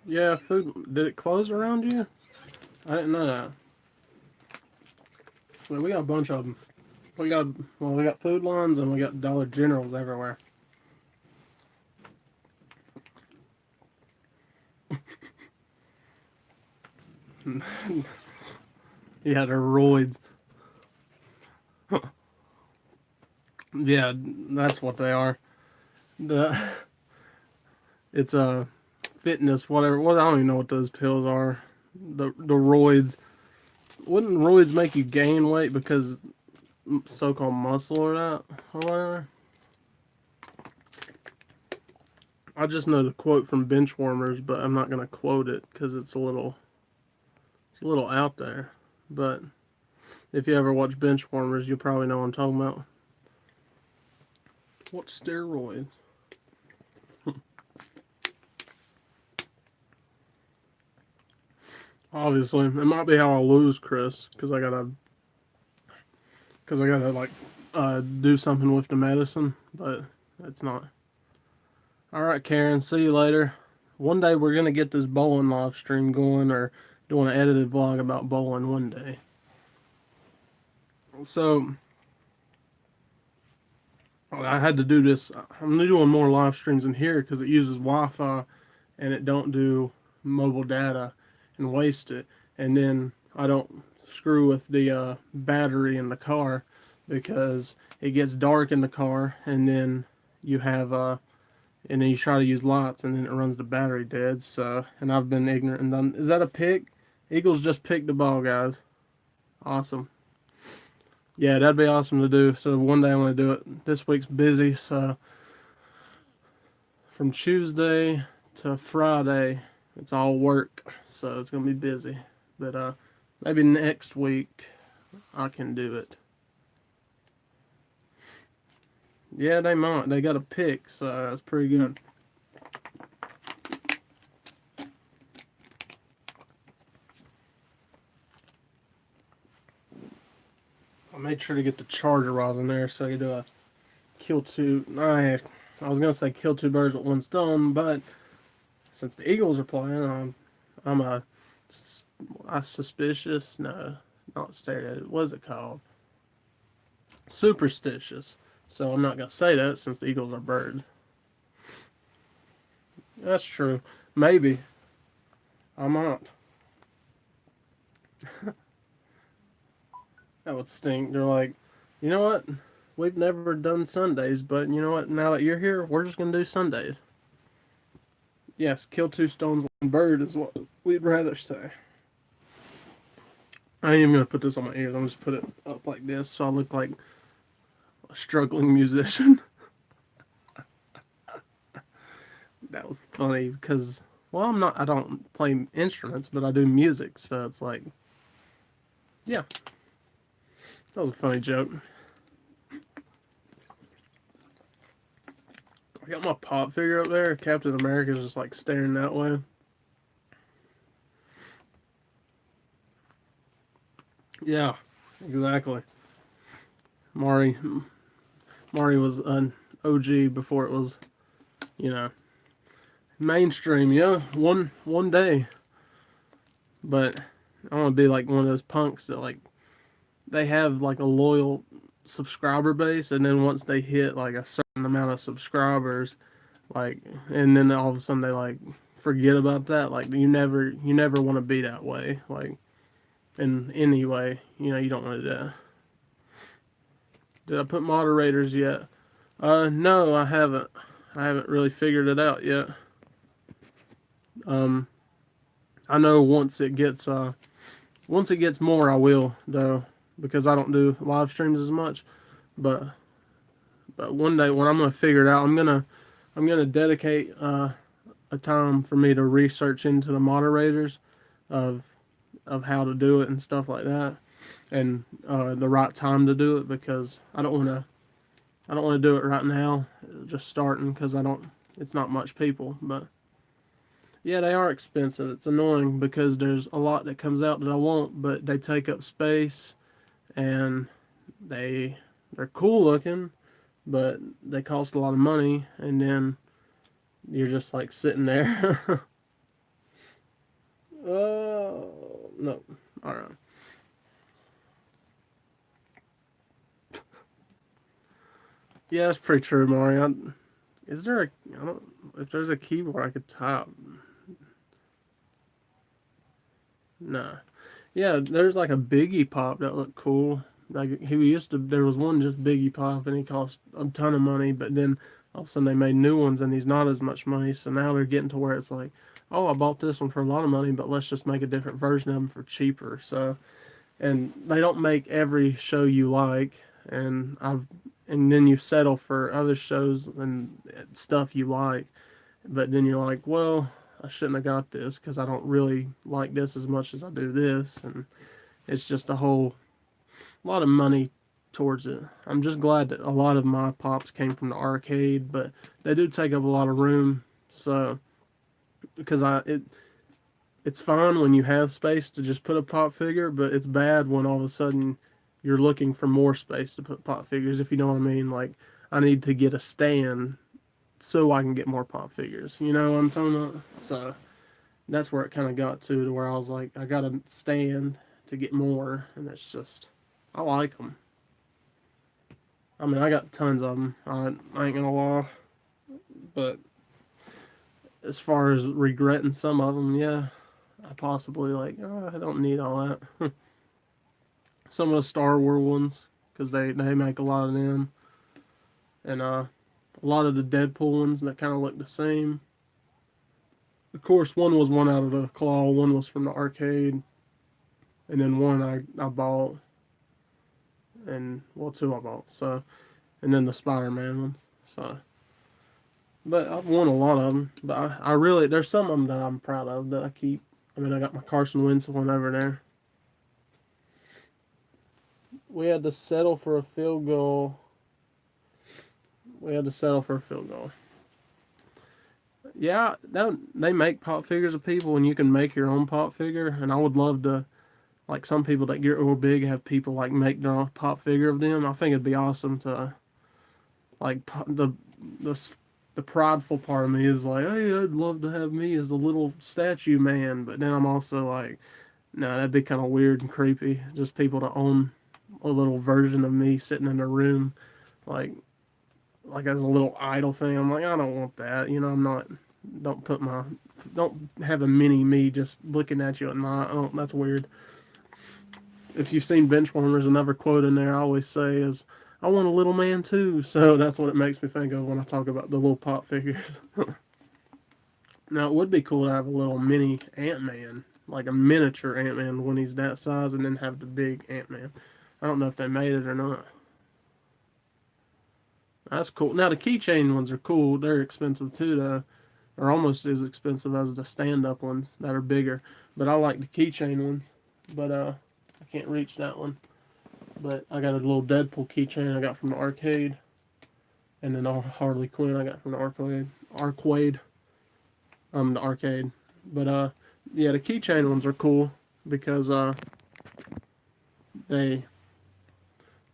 Yeah, food. Did it close around you? I didn't know that. Well, we got a bunch of them. We got Food Lines and we got Dollar Generals everywhere. Yeah, they're roids. Yeah, that's what they are. The it's a fitness whatever. What I don't even know what those pills are. The roids. Wouldn't roids make you gain weight because so-called muscle or that or whatever? I just know the quote from Benchwarmers, but I'm not gonna quote it because it's a little out there. But if you ever watch Benchwarmers, you'll probably know what I'm talking about. What steroids? Obviously, it might be how I lose, Chris, because I gotta like do something with the medicine, but it's not. All right, Karen. See you later. One day we're gonna get this bowling live stream going, or doing an edited vlog about bowling one day. So I had to do this. I'm doing more live streams in here because it uses Wi-Fi and it don't do mobile data and waste it. And then I don't screw with the battery in the car because it gets dark in the car, and then you have and then you try to use lights and then it runs the battery dead. So, and I've been ignorant and done. Is that a pick? Eagles just picked the ball, guys. Awesome. Yeah, that'd be awesome to do. So one day I'm gonna do it. This week's busy, so from Tuesday to Friday, it's all work. So it's gonna be busy. But maybe next week I can do it. Yeah, they might. They got a pick, so that's pretty good. I made sure to get the charger while I was in there so I could do a kill two. I was gonna say kill two birds with one stone, but since the Eagles are playing, I'm a suspicious. No, not stereo. What is it called? Superstitious. So I'm not gonna say that since the Eagles are birds. That's true. Maybe I might. That would stink. They're like, you know what? We've never done Sundays, but you know what? Now that you're here, we're just gonna do Sundays. Yes, kill two stones with one bird is what we'd rather say. I ain't even gonna put this on my ears. I'm just put it up like this so I look like a struggling musician. That was funny because, well, I don't play instruments, but I do music, so it's like, yeah, that was a funny joke. I got my pop figure up there. Captain America's just like staring that way. Yeah, exactly. Mari, Mari was an OG before it was, you know, mainstream. Yeah, one day. But I want to be like one of those punks that like they have like a loyal subscriber base, and then once they hit like a certain amount of subscribers, like, and then all of a sudden they like forget about that. Like you never want to be that way. Like in any way, you don't want to do that. Did I put moderators yet? No, I haven't. I haven't really figured it out yet. Um, I know once it gets more, I will though, because I don't do live streams as much. But But one day when I'm gonna figure it out, I'm gonna dedicate a time for me to research into the moderators of how to do it and stuff like that, and the right time to do it, because I don't want to do it right now, just starting, because I don't. It's not much people, but yeah, they are expensive. It's annoying because there's a lot that comes out that I want, but they take up space, and they they're cool looking, but they cost a lot of money, and then you're just like sitting there. Oh no! All right. Yeah, that's pretty true, Mario. Is there a? I don't. If there's a keyboard I could type. Nah. Yeah, there's like a Biggie Pop that looked cool. Like he used to, there was one just Biggie Pop, and he cost a ton of money. But then all of a sudden they made new ones, and he's not as much money. So now they're getting to where it's like, oh, I bought this one for a lot of money, but let's just make a different version of them for cheaper. So, and they don't make every show you like, and then you settle for other shows and stuff you like, but then you're like, well, I shouldn't have got this because I don't really like this as much as I do this, and it's just a whole lot of money towards it. I'm just glad that a lot of my pops came from the arcade, but they do take up a lot of room. So because it's fine when you have space to just put a pop figure, but it's bad when all of a sudden you're looking for more space to put pop figures, if you know what I mean. Like, I need to get a stand so I can get more pop figures. You know what I'm talking about? So that's where it kind of got to where I was like, I got to stand to get more, and it's just, I like them. I mean, I got tons of them. I ain't gonna lie, but as far as regretting some of them, yeah, I possibly like. Oh, I don't need all that. Some of the Star Wars ones, because they make a lot of them, and a lot of the Deadpool ones that kind of look the same. Of course, one was one out of the claw, one was from the arcade, and then one I bought, and well, two I bought. So, and then the Spider-Man ones. So, but I've won a lot of them. But I really, there's some of them that I'm proud of that I keep. I mean, I got my Carson Wentz one over there. We had to settle for a field goal. We had to settle for a field goal. Yeah, they make pop figures of people, and you can make your own pop figure. And I would love to, like, some people that get real big have people like make their own pop figure of them. I think it'd be awesome to, like, the the prideful part of me is like, hey, I'd love to have me as a little statue man. But then I'm also like, no, that'd be kind of weird and creepy. Just people to own a little version of me sitting in a room, like as a little idol thing. I'm like, I don't want that. You know, I'm not. Don't put my. Don't have a mini me just looking at you at night. Oh, that's weird. If you've seen Benchwarmers, another quote in there I always say is, "I want a little man too." So that's what it makes me think of when I talk about the little pop figures. Now it would be cool to have a little mini Ant Man, like a miniature Ant Man when he's that size, and then have the big Ant Man. I don't know if they made it or not. That's cool. Now the keychain ones are cool. They're expensive too, though. They're almost as expensive as the stand-up ones that are bigger. But I like the keychain ones. But I can't reach that one. But I got a little Deadpool keychain I got from the arcade, and then Harley Quinn I got from the the arcade. But yeah, the keychain ones are cool because they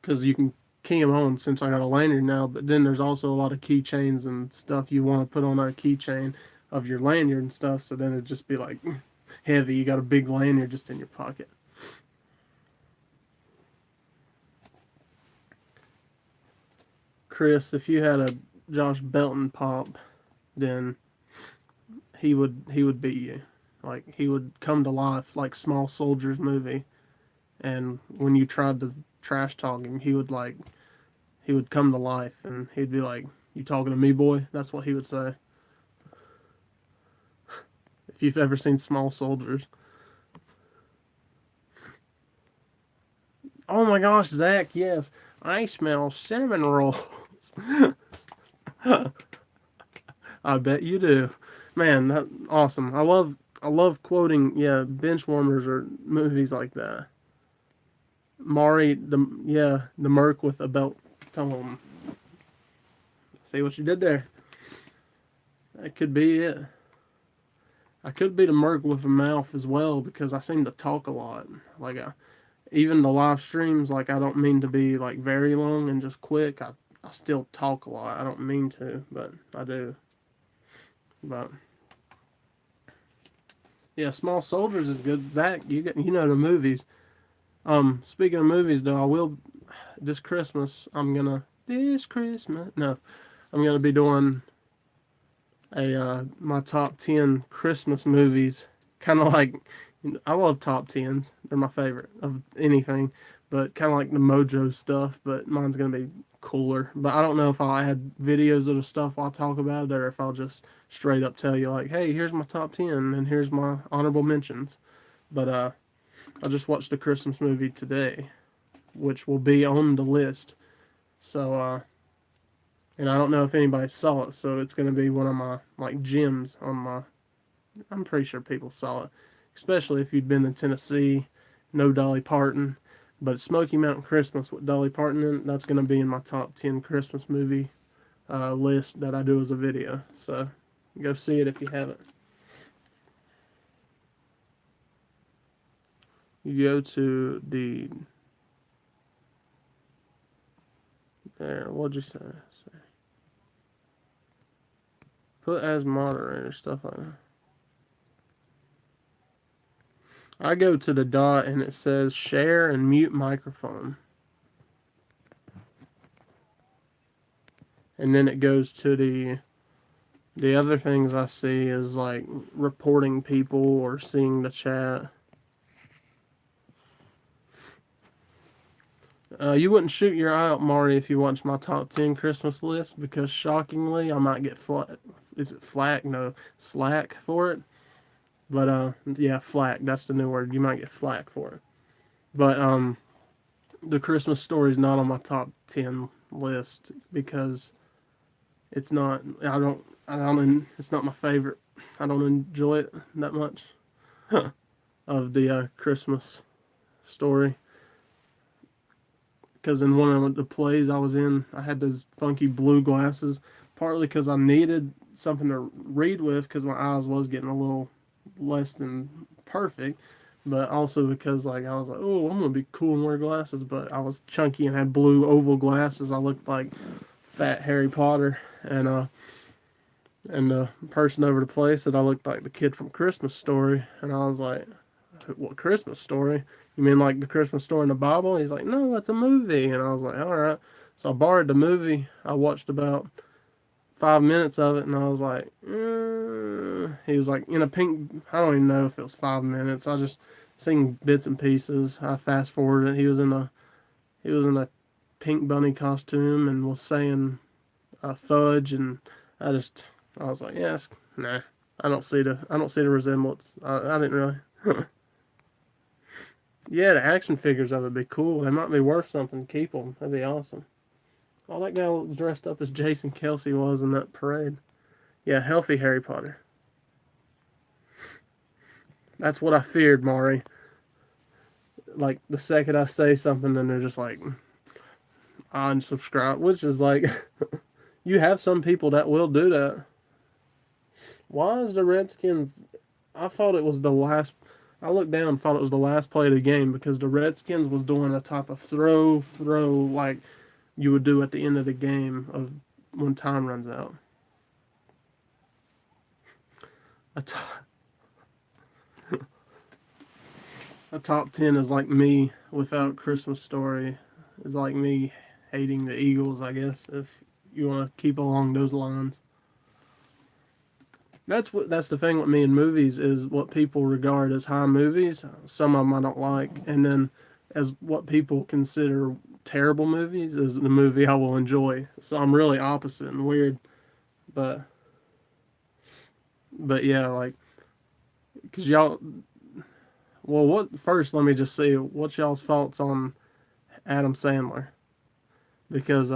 because you can key them on since I got a lanyard now. But then there's also a lot of keychains and stuff you want to put on a keychain of your lanyard and stuff. So then it'd just be like heavy. You got a big lanyard just in your pocket. Chris, if you had a Josh Belton pop, then he would beat you. Like he would come to life like Small Soldiers movie. And when you tried to trash talk him, he would come to life, and he'd be like, "You talking to me, boy?" That's what he would say. If you've ever seen Small Soldiers. Oh my gosh, Zach, yes. I smell cinnamon rolls. I bet you do. Man, that awesome. I love quoting, yeah, bench warmers or movies like that. Mari, the Merc with a belt. Tone. See what you did there? That could be it. I could be the Merc with a mouth as well because I seem to talk a lot. Like even the live streams, like I don't mean to be like very long and just quick. I still talk a lot. I don't mean to, but I do. But yeah, Small Soldiers is good. Zach, you know the movies. Speaking of movies though, I will this Christmas. No, I'm gonna be doing a my top 10 Christmas movies. Kind of like, I love top tens. They're my favorite of anything, but kind of like the Mojo stuff. But mine's gonna be cooler. But I don't know if I'll add videos of the stuff I'll talk about, or if I'll just straight up tell you like, hey, here's my top 10 and here's my honorable mentions. But I just watched a Christmas movie today, which will be on the list. So and I don't know if anybody saw it, so it's gonna be one of my like gems on my. I'm pretty sure people saw it, especially if you'd been to Tennessee. No Dolly Parton, but Smoky Mountain Christmas with Dolly Parton in it, that's gonna be in my top 10 Christmas movie list that I do as a video. So go see it if you haven't. You go to the there. What'd you say? Put as moderator stuff like that. I go to the dot and it says share and mute microphone. And then it goes to the other things I see is like reporting people or seeing the chat. You wouldn't shoot your eye out, Mari, if you watch my top 10 Christmas list because shockingly I might get is it flack? No, slack for it. But yeah, flack, that's the new word. You might get flack for it. But the Christmas story is not on my top 10 list because it's not it's not my favorite. I don't enjoy it that much of the Christmas story. Because in one of the plays I was in, I had those funky blue glasses, partly because I needed something to read with because my eyes was getting a little less than perfect, but also because like I was like, oh, I'm gonna be cool and wear glasses, but I was chunky and had blue oval glasses. I looked like fat Harry Potter, and the person over the place said I looked like the kid from Christmas Story, and I was like, what Christmas Story? You mean like the Christmas story in the Bible? He's like, no, that's a movie. And I was like, all right. So I borrowed the movie. I watched about 5 minutes of it, and I was like, he was like in a pink. I don't even know if it was 5 minutes. I just seen bits and pieces. I fast forwarded. He was in a pink bunny costume and was saying fudge, and I was like, yes, nah. I don't see the resemblance. I didn't really. Yeah, the action figures of it would be cool. They might be worth something to keep them. That'd be awesome. Oh, that guy was dressed up as Jason Kelsey was in that parade. Yeah, healthy Harry Potter. That's what I feared, Mari. Like, the second I say something, then they're just like, unsubscribe, which is like, you have some people that will do that. Why is the Redskins? I thought it was the last. I looked down and thought it was the last play of the game because the Redskins was doing a type of throw like you would do at the end of the game of when time runs out. A, t- a top 10 is like me without Christmas Story. Is like me hating the Eagles, I guess, if you want to keep along those lines. That's the thing with me in movies is what people regard as high movies. Some of them I don't like, and then as what people consider terrible movies is the movie I will enjoy. So I'm really opposite and weird, but yeah, like because y'all. Well, what first? Let me just see what's y'all's thoughts on Adam Sandler because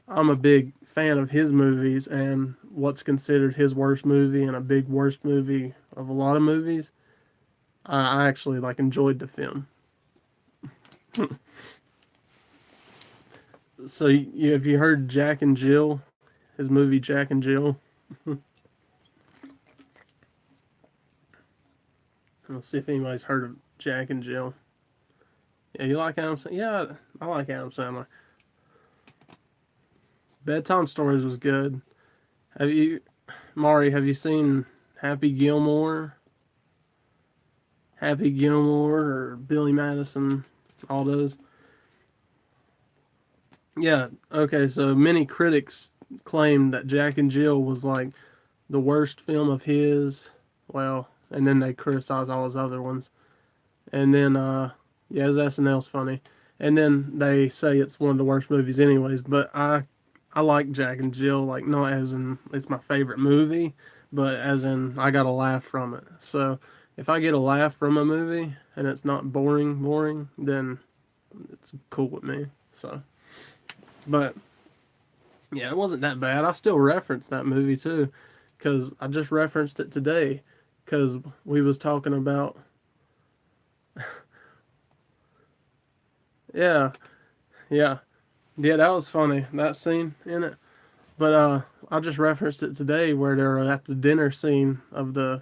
I'm a big fan of his movies, and what's considered his worst movie and a big worst movie of a lot of movies, I actually like enjoyed the film. So have you heard Jack and Jill? His movie Jack and Jill. Let's see if anybody's heard of Jack and Jill. Yeah, you like Adam Sandler? Yeah, I like Adam Sandler. Bedtime Stories was good. Have you, Mari? Have you seen Happy Gilmore? Happy Gilmore or Billy Madison? All those. Yeah. Okay. So many critics claimed that Jack and Jill was like the worst film of his. Well, and then they criticized all his other ones. And then, yeah, his SNL's funny. And then they say it's one of the worst movies, anyways. But I like Jack and Jill, like not as in it's my favorite movie, but as in I got a laugh from it. So if I get a laugh from a movie and it's not boring, then it's cool with me. So, but yeah, it wasn't that bad. I still reference that movie too, because I just referenced it today, because we was talking about. Yeah, yeah, yeah. That was funny. That scene in it. But I just referenced it today where they're at the dinner scene of the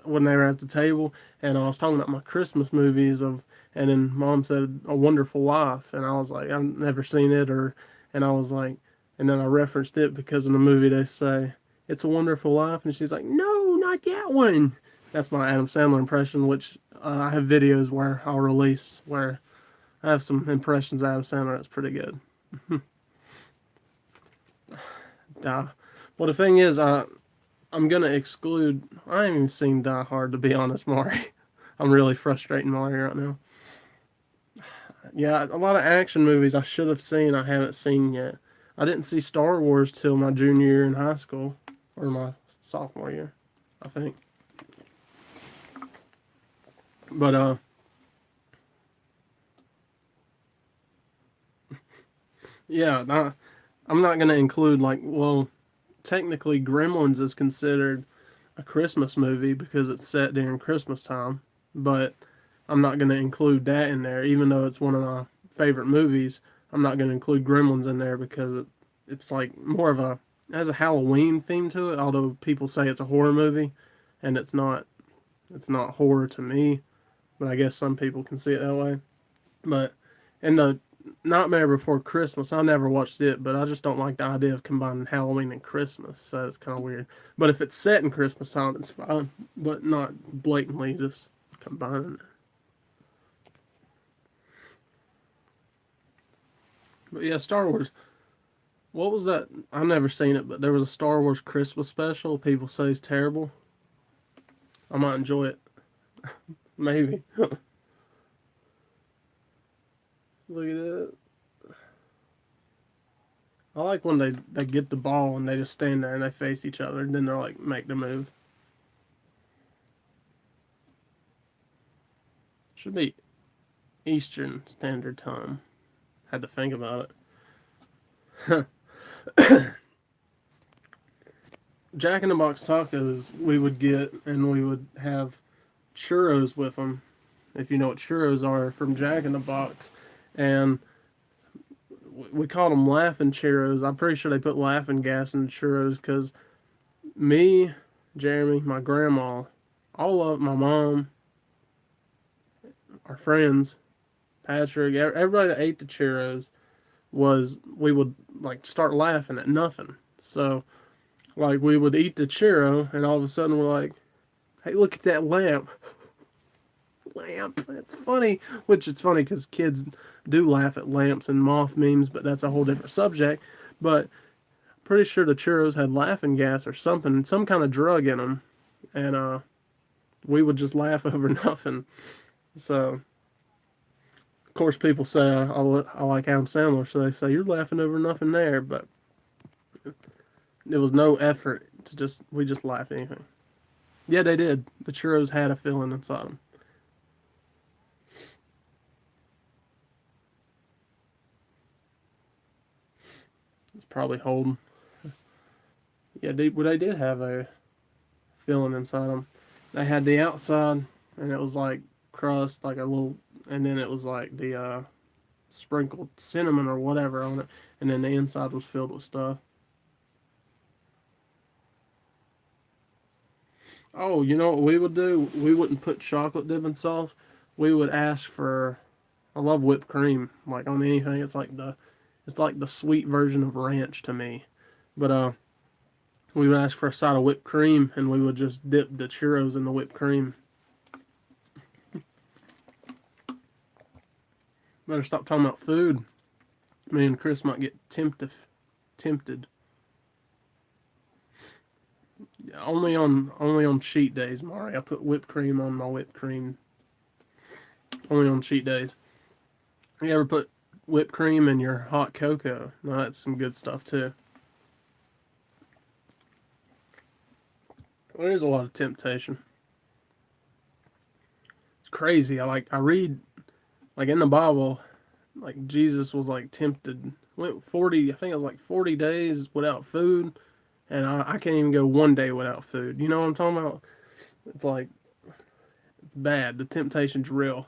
when they were at the table, and I was talking about my Christmas movies of, and then Mom said A Wonderful Life, and I was like, I've never seen it, or, and I was like, and then I referenced it because in the movie they say It's a Wonderful Life, and she's like, no, not that one. That's my Adam Sandler impression, which I have videos where I'll release where I have some impressions of Adam Sandler. That's pretty good. Uh, well, the thing is, I'm gonna exclude. I haven't even seen Die Hard to be honest, Mari. I'm really frustrating Mari right now. Yeah, a lot of action movies I should have seen. I haven't seen yet. I didn't see Star Wars till my junior year in high school, or my sophomore year, I think. But yeah, I'm not gonna include like well, technically Gremlins is considered a Christmas movie because it's set during Christmas time, but I'm not going to include that in there, even though it's one of my favorite movies. I'm not going to include Gremlins in there because it's like more of a it has a Halloween theme to it. Although people say it's a horror movie, and it's not. It's not horror to me, but I guess some people can see it that way. But in the Nightmare Before Christmas, I never watched it, but I just don't like the idea of combining Halloween and Christmas, so it's kind of weird. But if it's set in Christmas time, it's fine, but not blatantly just combining it. But yeah, Star Wars. What was that? I've never seen it, but there was a Star Wars Christmas special. People say it's terrible. I might enjoy it. Maybe. Look at it. I like when they get the ball and they just stand there and they face each other and then they're like make the move. Should be Eastern Standard Time. Had to think about it. Jack in the Box tacos we would get and we would have churros with them. If you know what churros are from Jack in the Box, and we called them laughing churros. I'm pretty sure they put laughing gas in the churros because me, Jeremy, my grandma, all of my mom, our friends, Patrick, everybody that ate the churros was we would like start laughing at nothing. So like we would eat the churro and all of a sudden we're like, hey, look at that lamp. Lamp. That's funny. Which it's funny because kids do laugh at lamps and moth memes, but that's a whole different subject. But pretty sure the churros had laughing gas or something, some kind of drug in them, and we would just laugh over nothing. So of course people say I like Adam Sandler, so they say you're laughing over nothing there, but there was no effort to just we just laughed at anything. Yeah, they did. The churros had a feeling inside them. probably holding. Yeah, they did have a filling inside them. They had the outside, and it was like crust, like a little, and then it was like the sprinkled cinnamon or whatever on it, and then the inside was filled with stuff. Oh, you know what we would do? We wouldn't put chocolate dipping sauce. We would ask for. I love whipped cream, like on anything. It's like the sweet version of ranch to me. But we would ask for a side of whipped cream, and we would just dip the churros in the whipped cream. Better stop talking about food. Me and Chris might get tempted. Yeah, only on cheat days, Mari. I put whipped cream on my whipped cream. Only on cheat days. You ever put whipped cream in your hot cocoa? No, that's some good stuff too. Well, there's a lot of temptation. It's crazy. I read like in the Bible, like Jesus was like tempted. Went 40. I think it was like 40 days without food, and I can't even go one day without food. You know what I'm talking about? It's like it's bad. The temptation's real.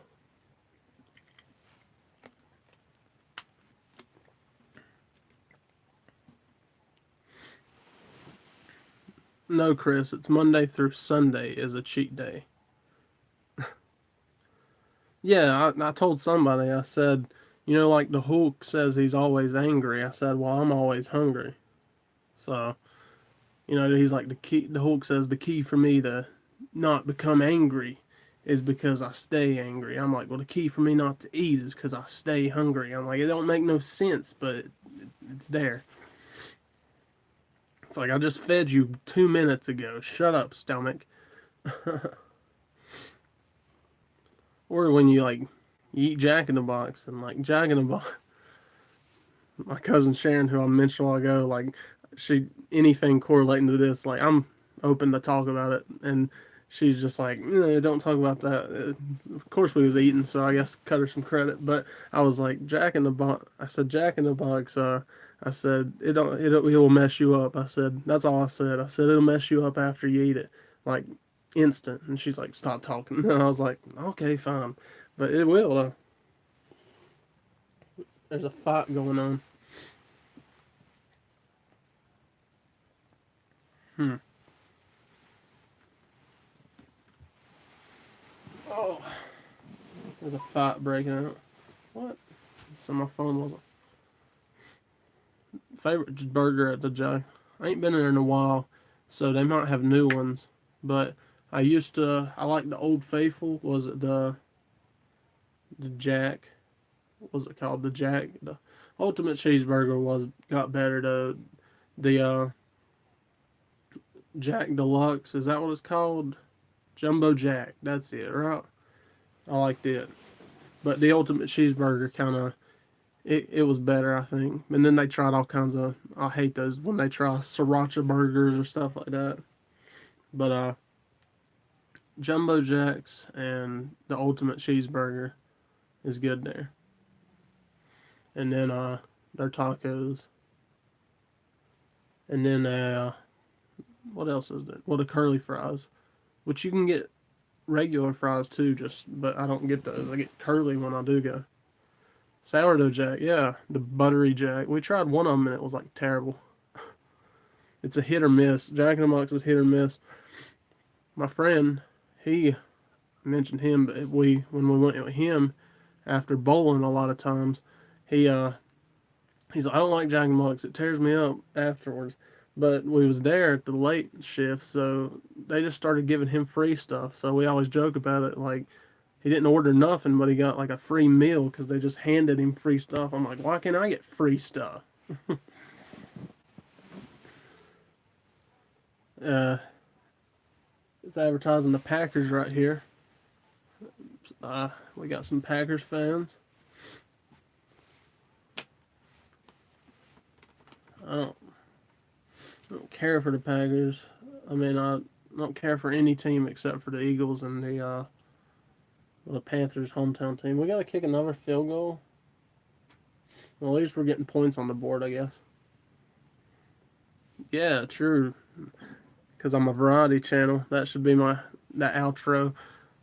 No, Chris, it's Monday through Sunday is a cheat day. Yeah, I told somebody, I said, you know, like the Hulk says he's always angry. I said, well, I'm always hungry. So, you know, he's like the Hulk says the key for me to not become angry is because I stay angry. I'm like, well, the key for me not to eat is because I stay hungry. I'm like, it don't make no sense, but it's there. It's like, I just fed you 2 minutes ago. Shut up, stomach. Or when you like you eat Jack in the Box and like Jack in the Box. My cousin Sharon, who I mentioned a while ago, like she anything correlating to this, like I'm open to talk about it, and she's just like, don't talk about that. Of course, we was eating, so I guess cut her some credit. But I was like, Jack in the Box. I said Jack in the Box. I said it will mess you up. I said that's all I said. I said it'll mess you up after you eat it, like instant. And she's like, stop talking. And I was like, okay, fine, but it will. There's a fight going on. Hmm. Oh, there's a fight breaking out. What? So my phone wasn't. Favorite burger at the Jack. I ain't been in there in a while, so they might have new ones. But I used to. I like the Old Faithful. Was it the Jack? What was it called? The Jack. The Ultimate Cheeseburger was got better. The Jack Deluxe. Is that what it's called? Jumbo Jack. That's it, right? I liked it. But the Ultimate Cheeseburger kind of it was better, I think. And then they tried all kinds of. I hate those when they try sriracha burgers or stuff like that. But Jumbo Jacks and the Ultimate Cheeseburger is good there. And then their tacos. And then what else is there? Well, the curly fries, which you can get regular fries too. Just but I don't get those. I get curly when I do go. Sourdough Jack, yeah, the buttery Jack. We tried one of them and it was like terrible. It's a hit or miss. Jack in the Box is hit or miss. My friend, he mentioned him, but we when we went with him after bowling a lot of times, he he's like, I don't like Jack in the Box. It tears me up afterwards. But we was there at the late shift, so they just started giving him free stuff. So we always joke about it, like he didn't order nothing, but he got like a free meal because they just handed him free stuff. I'm like, why can't I get free stuff? Uh, it's advertising the Packers right here. We got some Packers fans. I don't, I don't care for the Packers. I mean, I don't care for any team except for the Eagles and the Panthers hometown team. We got to kick another field goal. Well, at least we're getting points on the board, I guess. Yeah, true. Because I'm a variety channel. That should be that outro.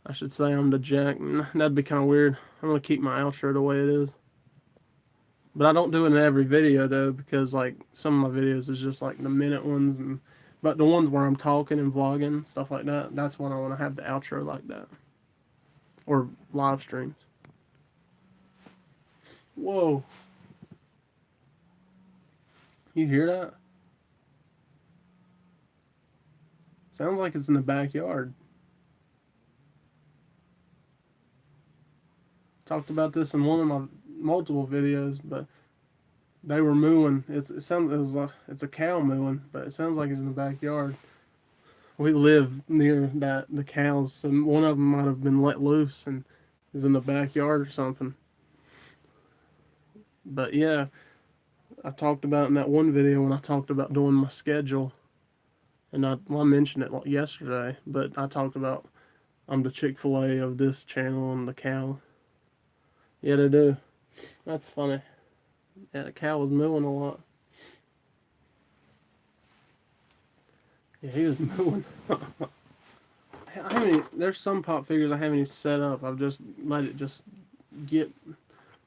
I should say I'm the Jack. That'd be kind of weird. I'm gonna keep my outro the way it is. But I don't do it in every video though, because like some of my videos is just like the minute ones, and but the ones where I'm talking and vlogging stuff like that, that's when I want to have the outro like that, or live streams. Whoa, you hear that? Sounds like it's in the backyard. Talked about this in one of my multiple videos, but they were mooing. It sounds it was like it's a cow mooing, but it sounds like it's in the backyard. We live near the cows, so one of them might have been let loose and is in the backyard or something. But yeah, I talked about in that one video when I talked about doing my schedule, and I mentioned it like yesterday, but I talked about I'm the Chick-fil-A of this channel and the cow. Yeah, they do. That's funny. Yeah, the cow was mooing a lot. Yeah, he was mooing. I haven't. There's some pop figures I haven't even set up. I've just let it just get.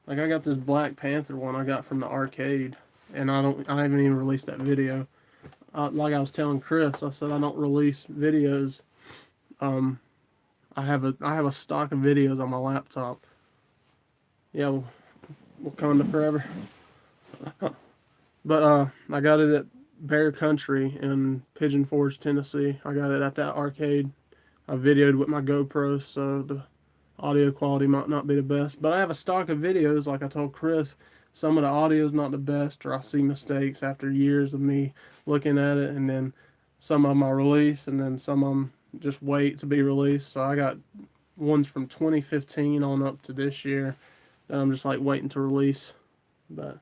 Like I got this Black Panther one I got from the arcade, and I haven't even released that video. Like I was telling Chris, I said I don't release videos. Um, I have a stock of videos on my laptop. Yeah, Wakanda forever. But I got it at Bear Country in Pigeon Forge, Tennessee. I got it at that arcade. I videoed with my GoPro, so the audio quality might not be the best. But I have a stock of videos, like I told Chris. Some of the audio is not the best, or I see mistakes after years of me looking at it, and then some of them I release, and then some of them just wait to be released. So I got ones from 2015 on up to this year that I'm just like waiting to release. But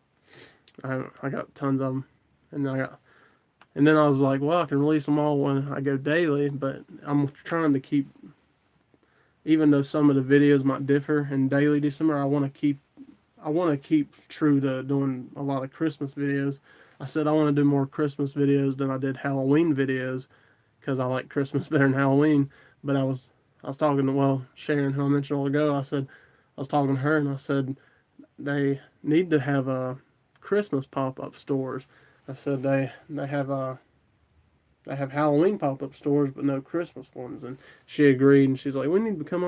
I got tons of them, and then I was like, well, I can release them all when I go daily. But I'm trying to keep, even though some of the videos might differ in daily December, I want to keep true to doing a lot of Christmas videos. I said I want to do more Christmas videos than I did Halloween videos because I like Christmas better than Halloween. But I was talking to, well, Sharon, who I mentioned a while ago. I was talking to her, and I said they need to have a Christmas pop-up stores. I said they have Halloween pop-up stores but no Christmas ones, and she agreed, and she's like, we need to become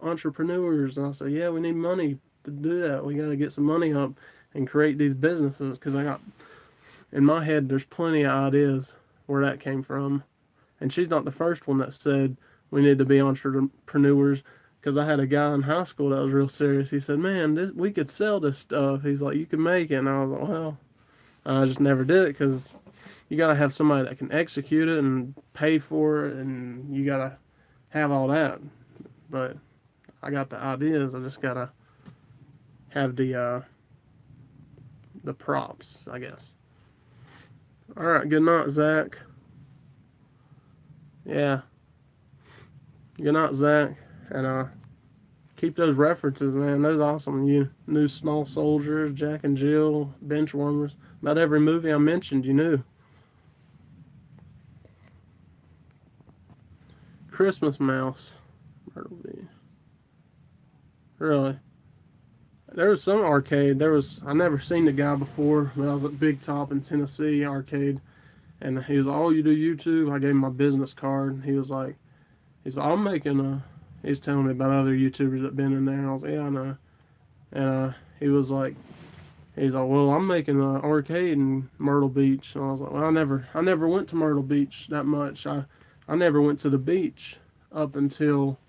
entrepreneurs. And I said, yeah, we need money to do that. We got to get some money up and create these businesses, because I got, in my head, there's plenty of ideas where that came from. And she's not the first one that said we need to be entrepreneurs, because I had a guy in high school that was real serious. He said, man, we could sell this stuff. He's like, you can make it. And I was like, well, I just never did it, because you got to have somebody that can execute it and pay for it, and you got to have all that. But I got the ideas. I just got to have the props, I guess. All right, good night, Zach. Yeah, good night, Zach. And keep those references, man. Those awesome. You knew Small Soldiers, Jack and Jill, Benchwarmers. About every movie I mentioned, you knew. Christmas Mouse. Myrtle Beach. Really? There was some arcade. I never seen the guy before, but I was at Big Top in Tennessee arcade, and he was like, "Oh, you do YouTube?" I gave him my business card, and he's like, "I'm making a." He's telling me about other YouTubers that been in there, and I was like, "Yeah, I know." And he was like, he's like, "Well, I'm making an arcade in Myrtle Beach," and I was like, "Well, I never went to Myrtle Beach that much. I never went to the beach up until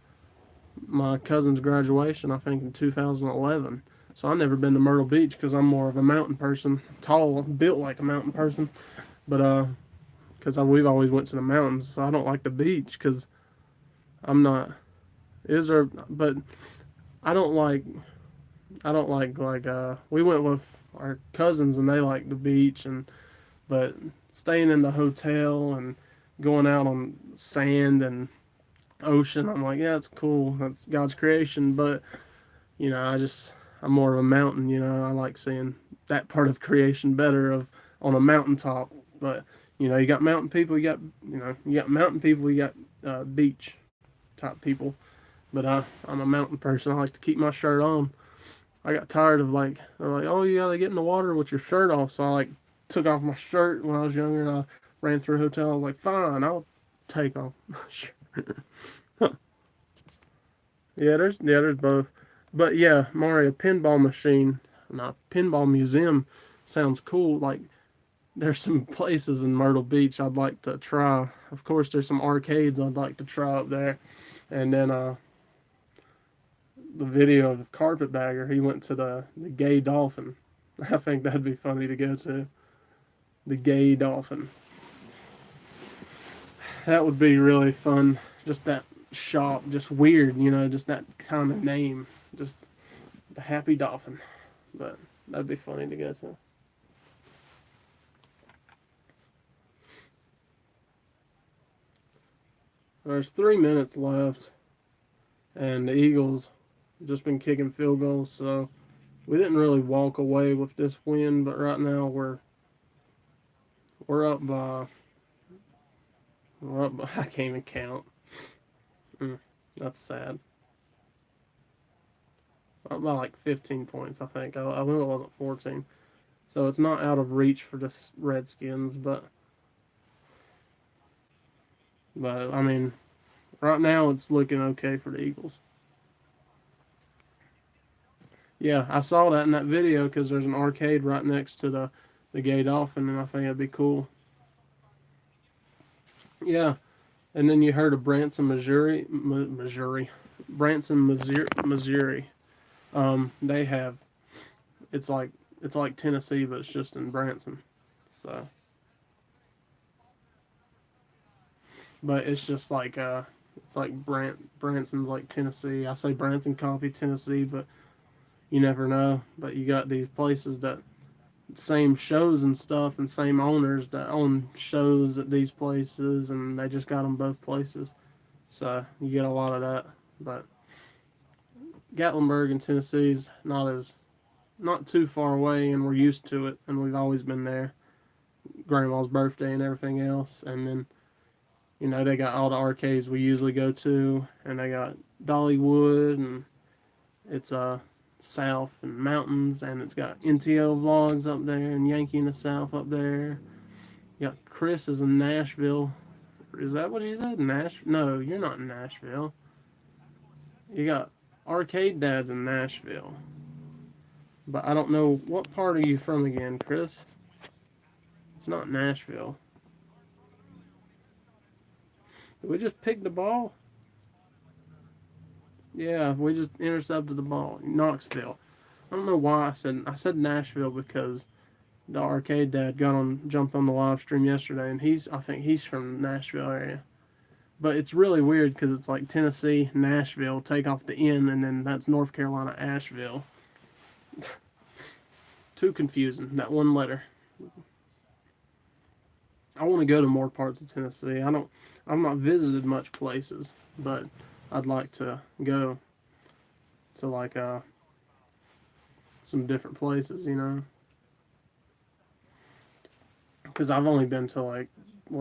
my cousin's graduation, I think in 2011. So I've never been to Myrtle Beach because I'm more of a mountain person, tall, built like a mountain person. But because we've always went to the mountains, so I don't like the beach because I'm not. Is there? But I don't like. I don't like. We went with our cousins and they like the beach, and but staying in the hotel and going out on sand and ocean, I'm like, yeah, it's cool. That's God's creation, but I'm more of a mountain. I like seeing that part of creation better of on a mountaintop. But You know, you got mountain people, you got mountain people, you got beach type people. But I'm a mountain person. I like to keep my shirt on. I got tired of like they're like, oh, you gotta get in the water with your shirt off. So I like took off my shirt when I was younger, and I ran through a hotel. I was like, fine, I'll take off my shirt. there's both. But yeah, Mario pinball machine, not pinball museum, sounds cool. Like there's some places in Myrtle Beach I'd like to try. Of course, there's some arcades I'd like to try up there, and then the video of Carpetbagger, he went to the Gay Dolphin. I think that'd be funny to go to. The Gay Dolphin. That would be really fun. Just that shop, just weird, just that kind of name. Just the Happy Dolphin. But that'd be funny to go to. There's 3 minutes left, and the Eagles just been kicking field goals, so we didn't really walk away with this win. But right now we're up by I can't even count. Mm, that's sad. Up by like 15 points, I think. I know it wasn't 14, so it's not out of reach for the Redskins. But I mean, right now it's looking okay for the Eagles. Yeah, I saw that in that video because there's an arcade right next to the Gay Dolphin, and I think it'd be cool. Yeah, and then you heard of Branson, Branson, Missouri. They have it's like Tennessee, but it's just in Branson. So, but it's just like it's like Branson's like Tennessee. I say Branson copy Tennessee, but you never know. But you got these places that same shows and stuff, and same owners that own shows at these places, and they just got them both places. So you get a lot of that. But Gatlinburg and Tennessee's not too far away, and we're used to it, and we've always been there. Grandma's birthday and everything else, and then they got all the arcades we usually go to, and they got Dollywood, and it's South and mountains, and it's got NTO vlogs up there, and Yankee in the South up there. You got Chris is in Nashville. Is that what he said? No, you're not in Nashville. You got Arcade Dads in Nashville. But I don't know, what part are you from again, Chris? It's not Nashville. Did we just pick the ball? Yeah, we just intercepted the ball. Knoxville. I don't know why I said Nashville because the arcade dad jumped on the live stream yesterday, and I think he's from the Nashville area. But it's really weird because it's like Tennessee, Nashville, take off the N, and then that's North Carolina, Asheville. Too confusing, that one letter. I want to go to more parts of Tennessee. I've not visited much places, but I'd like to go to like some different places. Because I've only been to like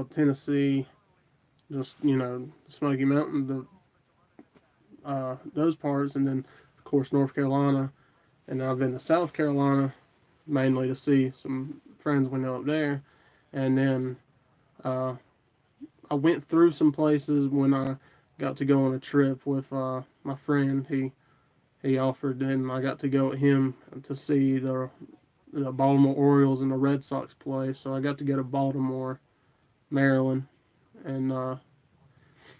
Tennessee, just Smoky Mountain, those parts, and then of course North Carolina, and I've been to South Carolina mainly to see some friends we know up there, and then uh, I went through some places when I got to go on a trip with my friend. He offered, and I got to go with him to see the Baltimore Orioles and the Red Sox play. So I got to go to Baltimore, Maryland, and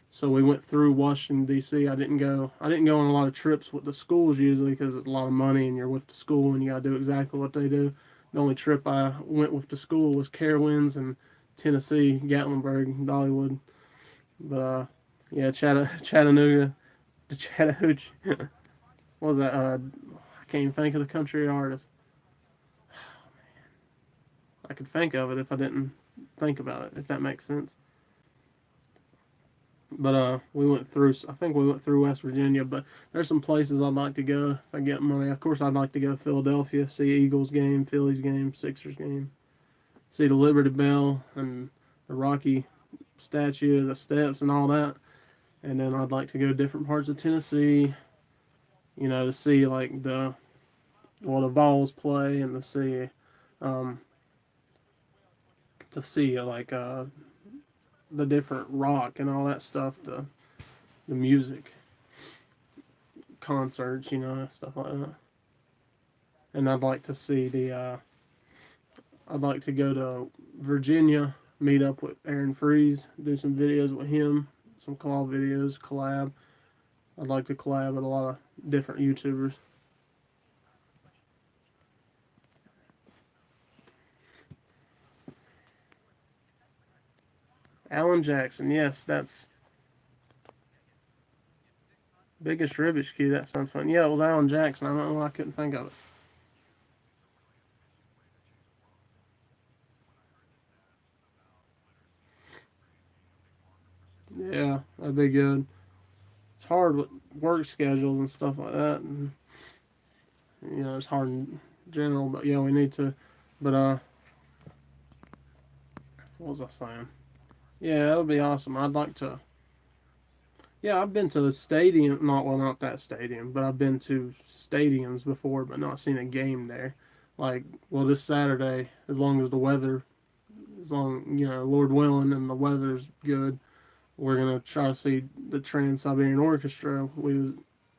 so we went through Washington D.C. I didn't go on a lot of trips with the schools usually because it's a lot of money and you're with the school and you gotta do exactly what they do. The only trip I went with the school was Carowinds and Tennessee, Gatlinburg, Dollywood. But yeah, Chattanooga, the Chattahoochee. What was that? I can't even think of the country artist. I could think of it if I didn't think about it, if that makes sense. But we went through. I think we went through West Virginia. But there's some places I'd like to go if I get money. Of course, I'd like to go to Philadelphia, see Eagles game, Phillies game, Sixers game, see the Liberty Bell, and Rocky statue, the steps, and all that. And then I'd like to go to different parts of Tennessee, to see like the Vols play, and um, to see like the different rock and all that stuff, the music concerts, stuff like that. And I'd like to see I'd like to go to Virginia, meet up with Aaron Freeze, do some videos with him, some call videos, collab. I'd like to collab with a lot of different YouTubers. Alan Jackson, yes, that's biggest ribbish cue. That sounds fun. Yeah, it was Alan Jackson. I don't know why I couldn't think of it. Yeah, that'd be good. It's hard with work schedules and stuff like that, and it's hard in general. But yeah, we need to. But what was I saying? Yeah, that would be awesome. I'd like to. Yeah, I've been to the stadium. Not that stadium, but I've been to stadiums before, but not seen a game there. Like, well, this Saturday, as long as the weather, as long Lord willing, and the weather's good, we're gonna try to see the Trans Siberian Orchestra.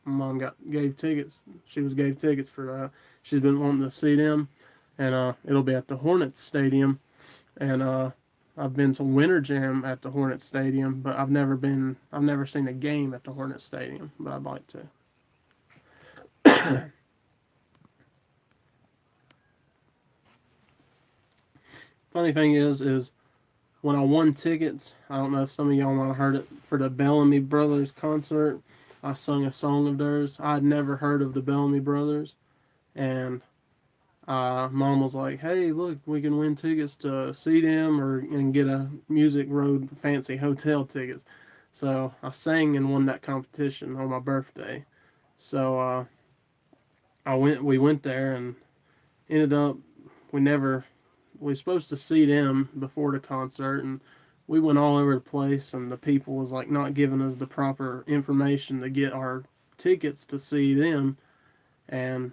Mom gave tickets. She was gave tickets for that. She's been wanting to see them, and it'll be at the Hornets Stadium. And I've been to Winter Jam at the Hornets Stadium, but I've never seen a game at the Hornets Stadium, but I'd like to. Funny thing is when I won tickets, I don't know if some of y'all might have heard it, for the Bellamy Brothers concert. I sung a song of theirs. I'd never heard of the Bellamy Brothers, and Mom was like, "Hey, look, we can win tickets to see them, and get a Music Road fancy hotel tickets." So I sang and won that competition on my birthday. So we went there, and ended up we never we were supposed to see them before the concert, and we went all over the place, and the people was like not giving us the proper information to get our tickets to see them. And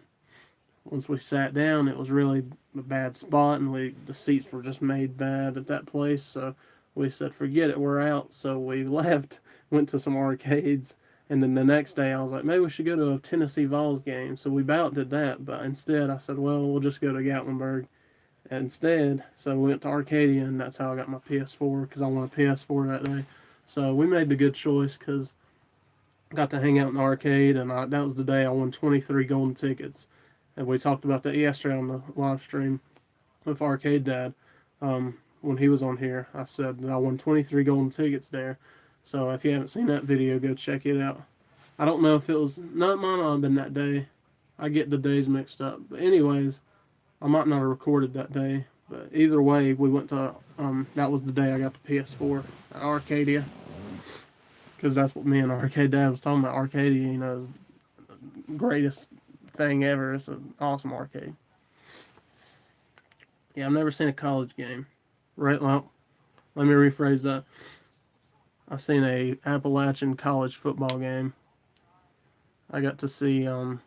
once we sat down, it was really a bad spot, and the seats were just made bad at that place. So we said, "Forget it, we're out." So we left, went to some arcades, and then the next day I was like, maybe we should go to a Tennessee Vols game. So we about did that, but instead I said, well, we'll just go to Gatlinburg instead. So we went to Arcadia, and that's how I got my PS4, because I won a PS4 that day. So we made the good choice, because I got to hang out in the arcade, and that was the day I won 23 golden tickets. And we talked about that yesterday on the live stream with Arcade Dad. When he was on here, I said that I won 23 golden tickets there. So if you haven't seen that video, go check it out. I don't know if it was, not mine might have been that day. I get the days mixed up. But anyways, I might not have recorded that day. But either way, we went to, that was the day I got the PS4 at Arcadia. Because that's what me and Arcade Dad was talking about. Arcadia, is the greatest thing ever. It's an awesome arcade. Yeah, I've never seen a college game. Right, well, let me rephrase that. I've seen a Appalachian college football game. I got to see, I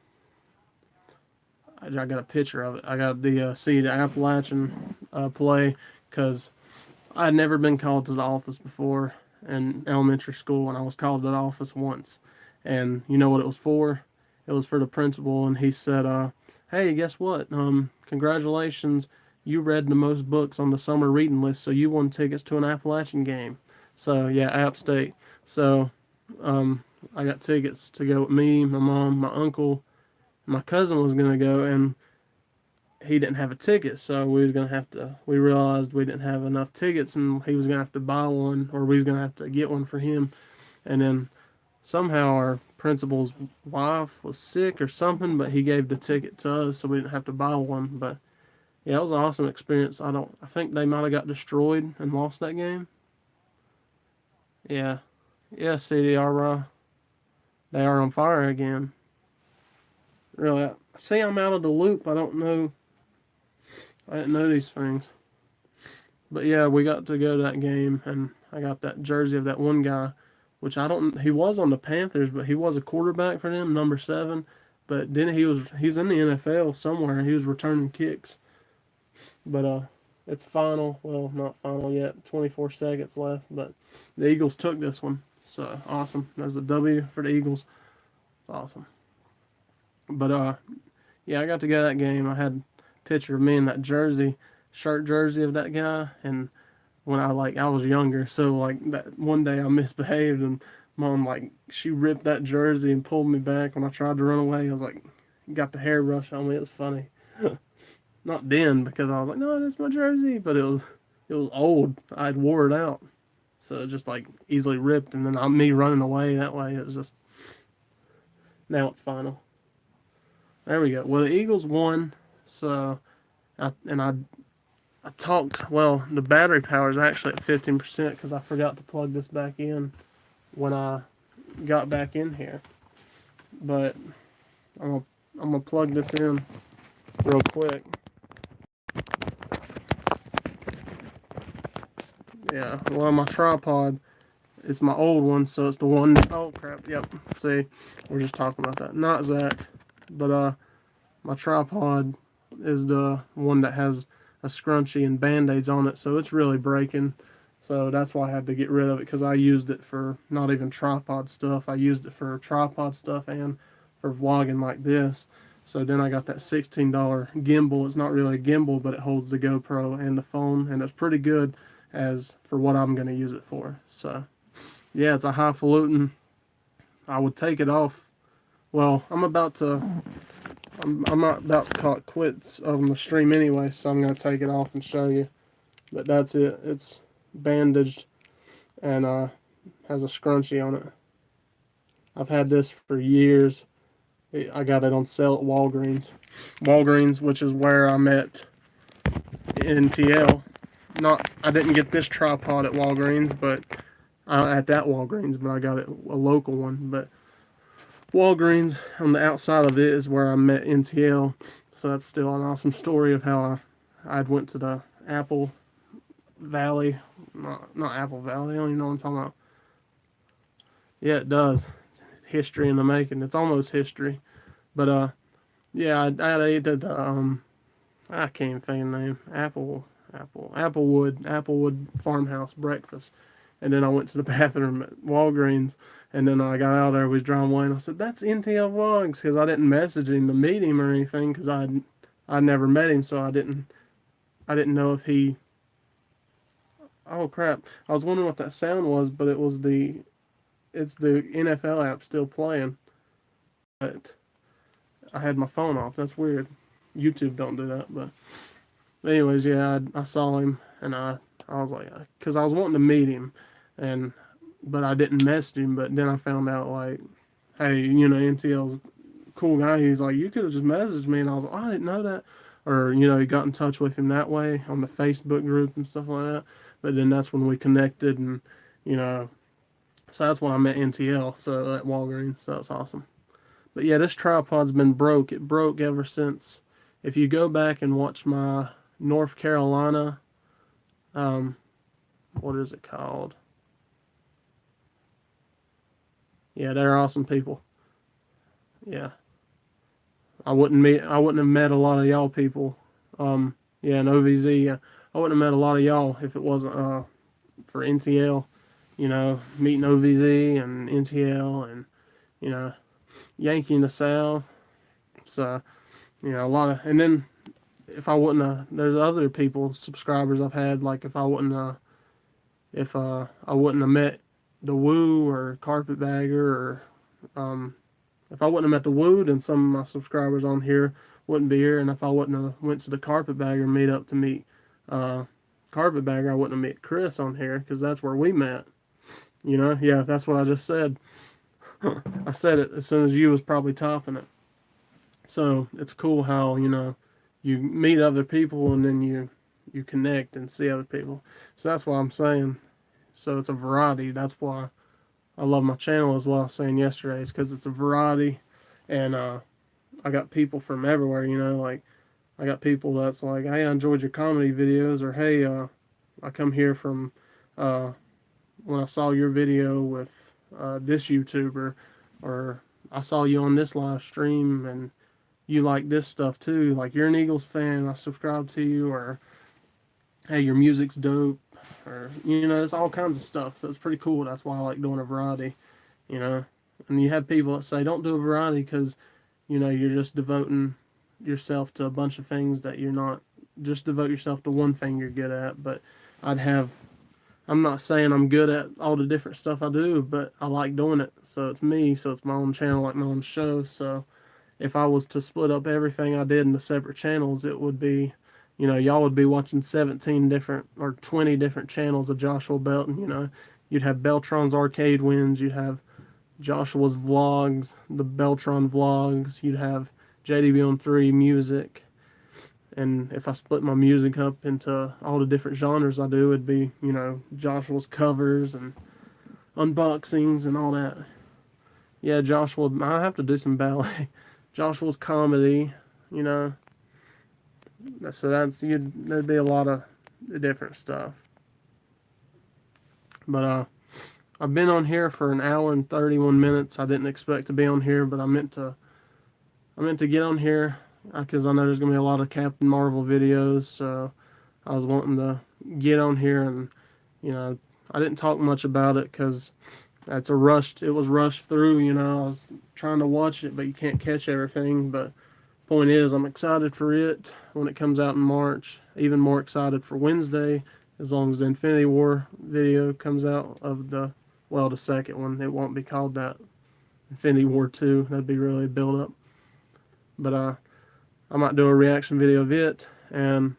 got a picture of it. I got to see the Appalachian play, because I had never been called to the office before in elementary school, and I was called to the office once. And you know what it was for? It was for the principal, and he said, "Hey, guess what? Congratulations, you read the most books on the summer reading list, so you won tickets to an Appalachian game." So yeah, App State. So I got tickets to go with me, my mom, my uncle. My cousin was gonna go, and he didn't have a ticket, so we was gonna have to. We realized we didn't have enough tickets, and he was gonna have to buy one, or we was gonna have to get one for him. And then somehow our principal's wife was sick or something, but he gave the ticket to us, so we didn't have to buy one. But yeah, it was an awesome experience. I think they might have got destroyed and lost that game. Yeah, yeah, CDR. They are on fire again. Really, see, I'm out of the loop. I don't know. I didn't know these things. But yeah, we got to go to that game, and I got that jersey of that one guy, which I don't. He was on the Panthers, but he was a quarterback for them, number 7. But then he's in the NFL somewhere. He was returning kicks. But it's final. Well, not final yet. 24 seconds left. But the Eagles took this one. So awesome. There's a W for the Eagles. It's awesome. But yeah, I got to go to that game. I had a picture of me in that shirt jersey of that guy, and when I was younger, so like that one day I misbehaved and mom like she ripped that jersey and pulled me back when I tried to run away. I was like, got the hairbrush on me. It was funny. Not then because I was like, no, that's my jersey, but it was old. I'd wore it out, so it just like easily ripped, and then me running away that way. It was just now it's final. There we go. Well, the Eagles won, so I talked. Well, the battery power is actually at 15% because I forgot to plug this back in when I got back in here. But I'm gonna plug this in real quick. Yeah, well, my tripod is my old one, so it's the one. Oh crap! Yep. See, we're just talking about that. Not Zach, but my tripod is the one that has a scrunchie and band-aids on it, so it's really breaking. So that's why I had to get rid of it because I used it for not even tripod stuff. I used it for tripod stuff and for vlogging like this. So then I got that $16 gimbal. It's not really a gimbal, but it holds the GoPro and the phone, and it's pretty good as for what I'm going to use it for. So yeah, it's a highfalutin. I would take it off. Well, I'm not about to call it quits on the stream anyway, so I'm going to take it off and show you. But that's it. It's bandaged and has a scrunchie on it. I've had this for years. I got it on sale at Walgreens. Walgreens, which is where I met NTL. I didn't get this tripod at Walgreens, but at that Walgreens, but I got it a local one. But Walgreens on the outside of it is where I met NTL. So that's still an awesome story of how I'd went to the Apple Valley, not Apple Valley. I don't even know what I'm talking about. Yeah, it does. It's history in the making. It's almost history, but yeah, I ate at I can't even think of the name. Applewood Farmhouse breakfast, and then I went to the bathroom at Walgreens, and then I got out there. We was driving away, and I said, "That's NTL Vlogs," because I didn't message him to meet him or anything, because I never met him, so I didn't know if he. Oh crap! I was wondering what that sound was, but it's the NFL app still playing, but I had my phone off. That's weird. YouTube don't do that, but anyways, yeah, I saw him and I was like, because I was wanting to meet him, and but I didn't message him. But then I found out like, hey, NTL's a cool guy. He's like, you could have just messaged me, and I was like, oh, I didn't know that. Or he got in touch with him that way on the Facebook group and stuff like that. But then that's when we connected, and so that's when I met NTL. So at Walgreens, so that's awesome. But yeah, this tripod's been broke. It broke ever since. If you go back and watch my North Carolina, what is it called? Yeah, they're awesome people. Yeah, I wouldn't have met a lot of y'all people. Yeah, in OVZ, yeah, I wouldn't have met a lot of y'all if it wasn't for NTL. Meeting OVZ and NTL and you know Yankee in the South. So a lot of, and then if I wouldn't have, there's other people subscribers I've had. Like if I wouldn't have met the Woo or Carpetbagger or if I wouldn't have met the Woo, then some of my subscribers on here wouldn't be here. And if I wouldn't have went to the Carpetbagger meetup to meet uh, Carpetbagger, I wouldn't have met Chris on here because that's where we met. Yeah, that's what I just said. I said it as soon as you was probably topping it. So it's cool how you meet other people and then you connect and see other people. So that's what I'm saying. So it's a variety. That's why I love my channel as well. I was saying yesterday is because it's a variety, and I got people from everywhere. Like I got people that's like, hey, I enjoyed your comedy videos, or hey, I come here from when I saw your video with this YouTuber, or I saw you on this live stream and you like this stuff too. Like, you're an Eagles fan, I subscribe to you, or hey, your music's dope, or it's all kinds of stuff. So it's pretty cool. That's why I like doing a variety, you know. And you have people that say don't do a variety because you're just devoting yourself to a bunch of things that you're not. Just devote yourself to one thing you're good at. But I'd have. I'm not saying I'm good at all the different stuff I do, but I like doing it. So it's me. So it's my own channel, like my own show. So if I was to split up everything I did into separate channels, it would be, y'all would be watching 17 different or 20 different channels of Joshua Belton. You'd have Beltron's Arcade Wins, you'd have Joshua's vlogs, the Beltron vlogs, you'd have JDB on 3 music. And if I split my music up into all the different genres I do, it'd be, Joshua's covers and unboxings and all that. Yeah, Joshua, I have to do some ballet. Joshua's comedy, you know. So there'd be a lot of different stuff. But I've been on here for an hour and 31 minutes. I didn't expect to be on here, but I meant to get on here because I know there's gonna be a lot of Captain Marvel videos. So I was wanting to get on here, and I didn't talk much about it because it was rushed through. I was trying to watch it, but you can't catch everything. But point is, I'm excited for it when it comes out in March. Even more excited for Wednesday, as long as the Infinity War video comes out of the second one. It won't be called that. Infinity War 2. That'd be really a build up. But I might do a reaction video of it. And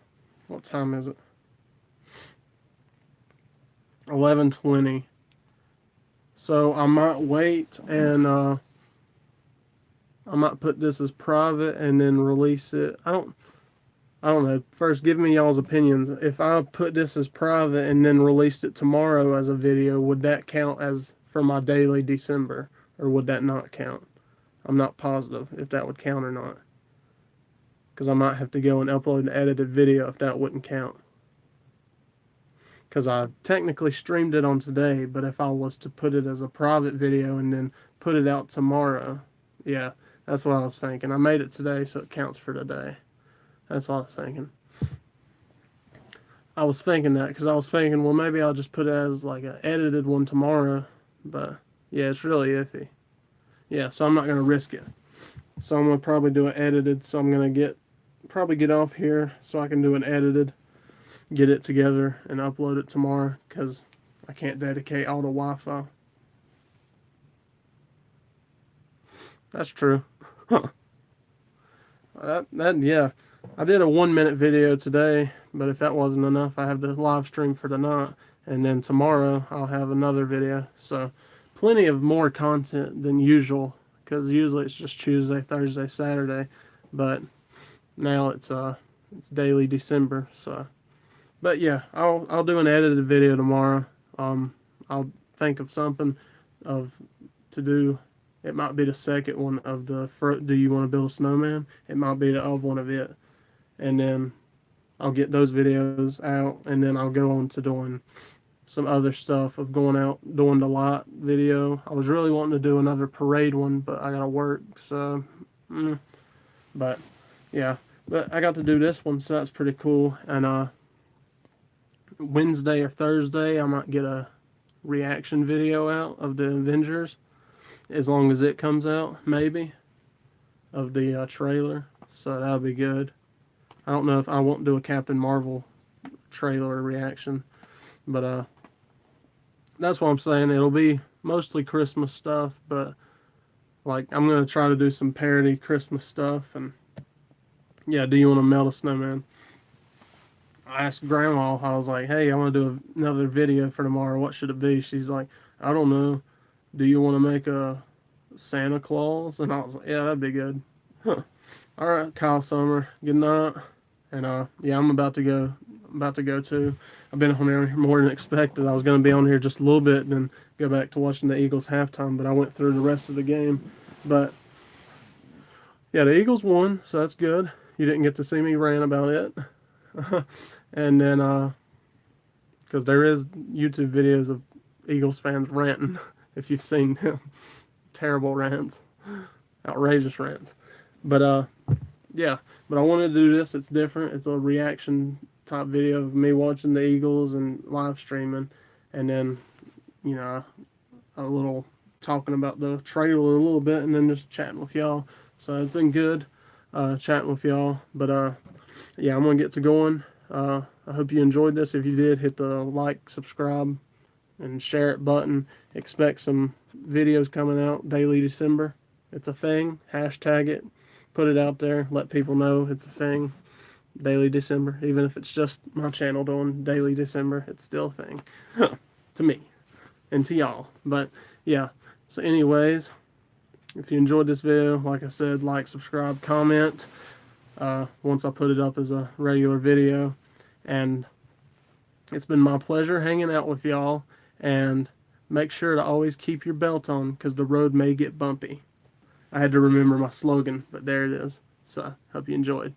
what time is it? 11:20. So I might wait and I might put this as private and then release it. I don't know. First, give me y'all's opinions. If I put this as private and then released it tomorrow as a video, would that count as for my daily December, or would that not count? I'm not positive if that would count or not, because I might have to go and upload an edited video if that wouldn't count. Because I technically streamed it on today, but if I was to put it as a private video and then put it out tomorrow, yeah, that's what I was thinking. I made it today, so it counts for today. That's what I was thinking. I was thinking that because I was thinking, well, maybe I'll just put it as like an edited one tomorrow. But yeah, it's really iffy. Yeah, so I'm not going to risk it. So I'm going to probably do an edited. So I'm going to probably get off here so I can do an edited, get it together, and upload it tomorrow because I can't dedicate all the Wi-Fi. That's true. Yeah. I did a 1-minute video today, but if that wasn't enough, I have the live stream for tonight, and then tomorrow I'll have another video. So plenty of more content than usual, because usually it's just Tuesday, Thursday, Saturday, but now it's daily December. So, but yeah, I'll do an edited video tomorrow. I'll think of something to do. It might be the second one of the Do You Want to Build a Snowman? It might be the of one of it. And then I'll get those videos out, and then I'll go on to doing some other stuff of going out, doing the light video. I was really wanting to do another parade one, but I gotta work, so, but, yeah. But I got to do this one, so that's pretty cool. And, Wednesday or Thursday, I might get a reaction video out of the Avengers, as long as it comes out, maybe, of the trailer, so that'll be good. I don't know if I won't do a Captain Marvel trailer reaction, but that's what I'm saying. It'll be mostly Christmas stuff, but like I'm gonna try to do some parody Christmas stuff. And yeah, do you want to melt a snowman? I asked Grandma. I was like, "Hey, I want to do another video for tomorrow. What should it be?" She's like, "I don't know. Do you want to make a Santa Claus?" And I was like, "Yeah, that'd be good." Huh. All right, Kyle Summer. Good night. And yeah, I'm about to go too. I've been on here more than expected. I was going to be on here just a little bit and then go back to watching the Eagles halftime, but I went through the rest of the game. But yeah, the Eagles won, so that's good. You didn't get to see me rant about it. And then because there is YouTube videos of Eagles fans ranting. If you've seen them, terrible rants, outrageous rants. But yeah. But I wanted to do this. It's different. It's a reaction type video of me watching the Eagles and live streaming, and then a little talking about the trailer a little bit, and then just chatting with y'all. So it's been good chatting with y'all. But yeah, I'm gonna get to going. I hope you enjoyed this. If you did, hit the like, subscribe, and share it button. Expect some videos coming out daily December. It's a thing. Hashtag it. Put it out there. Let people know it's a thing. Daily December. Even if it's just my channel doing daily December, it's still a thing to me and to y'all. But yeah. So anyways, if you enjoyed this video, like I said, like, subscribe, comment once I put it up as a regular video. And it's been my pleasure hanging out with y'all. And make sure to always keep your belt on, because the road may get bumpy. I had to remember my slogan, but there it is. So, hope you enjoyed.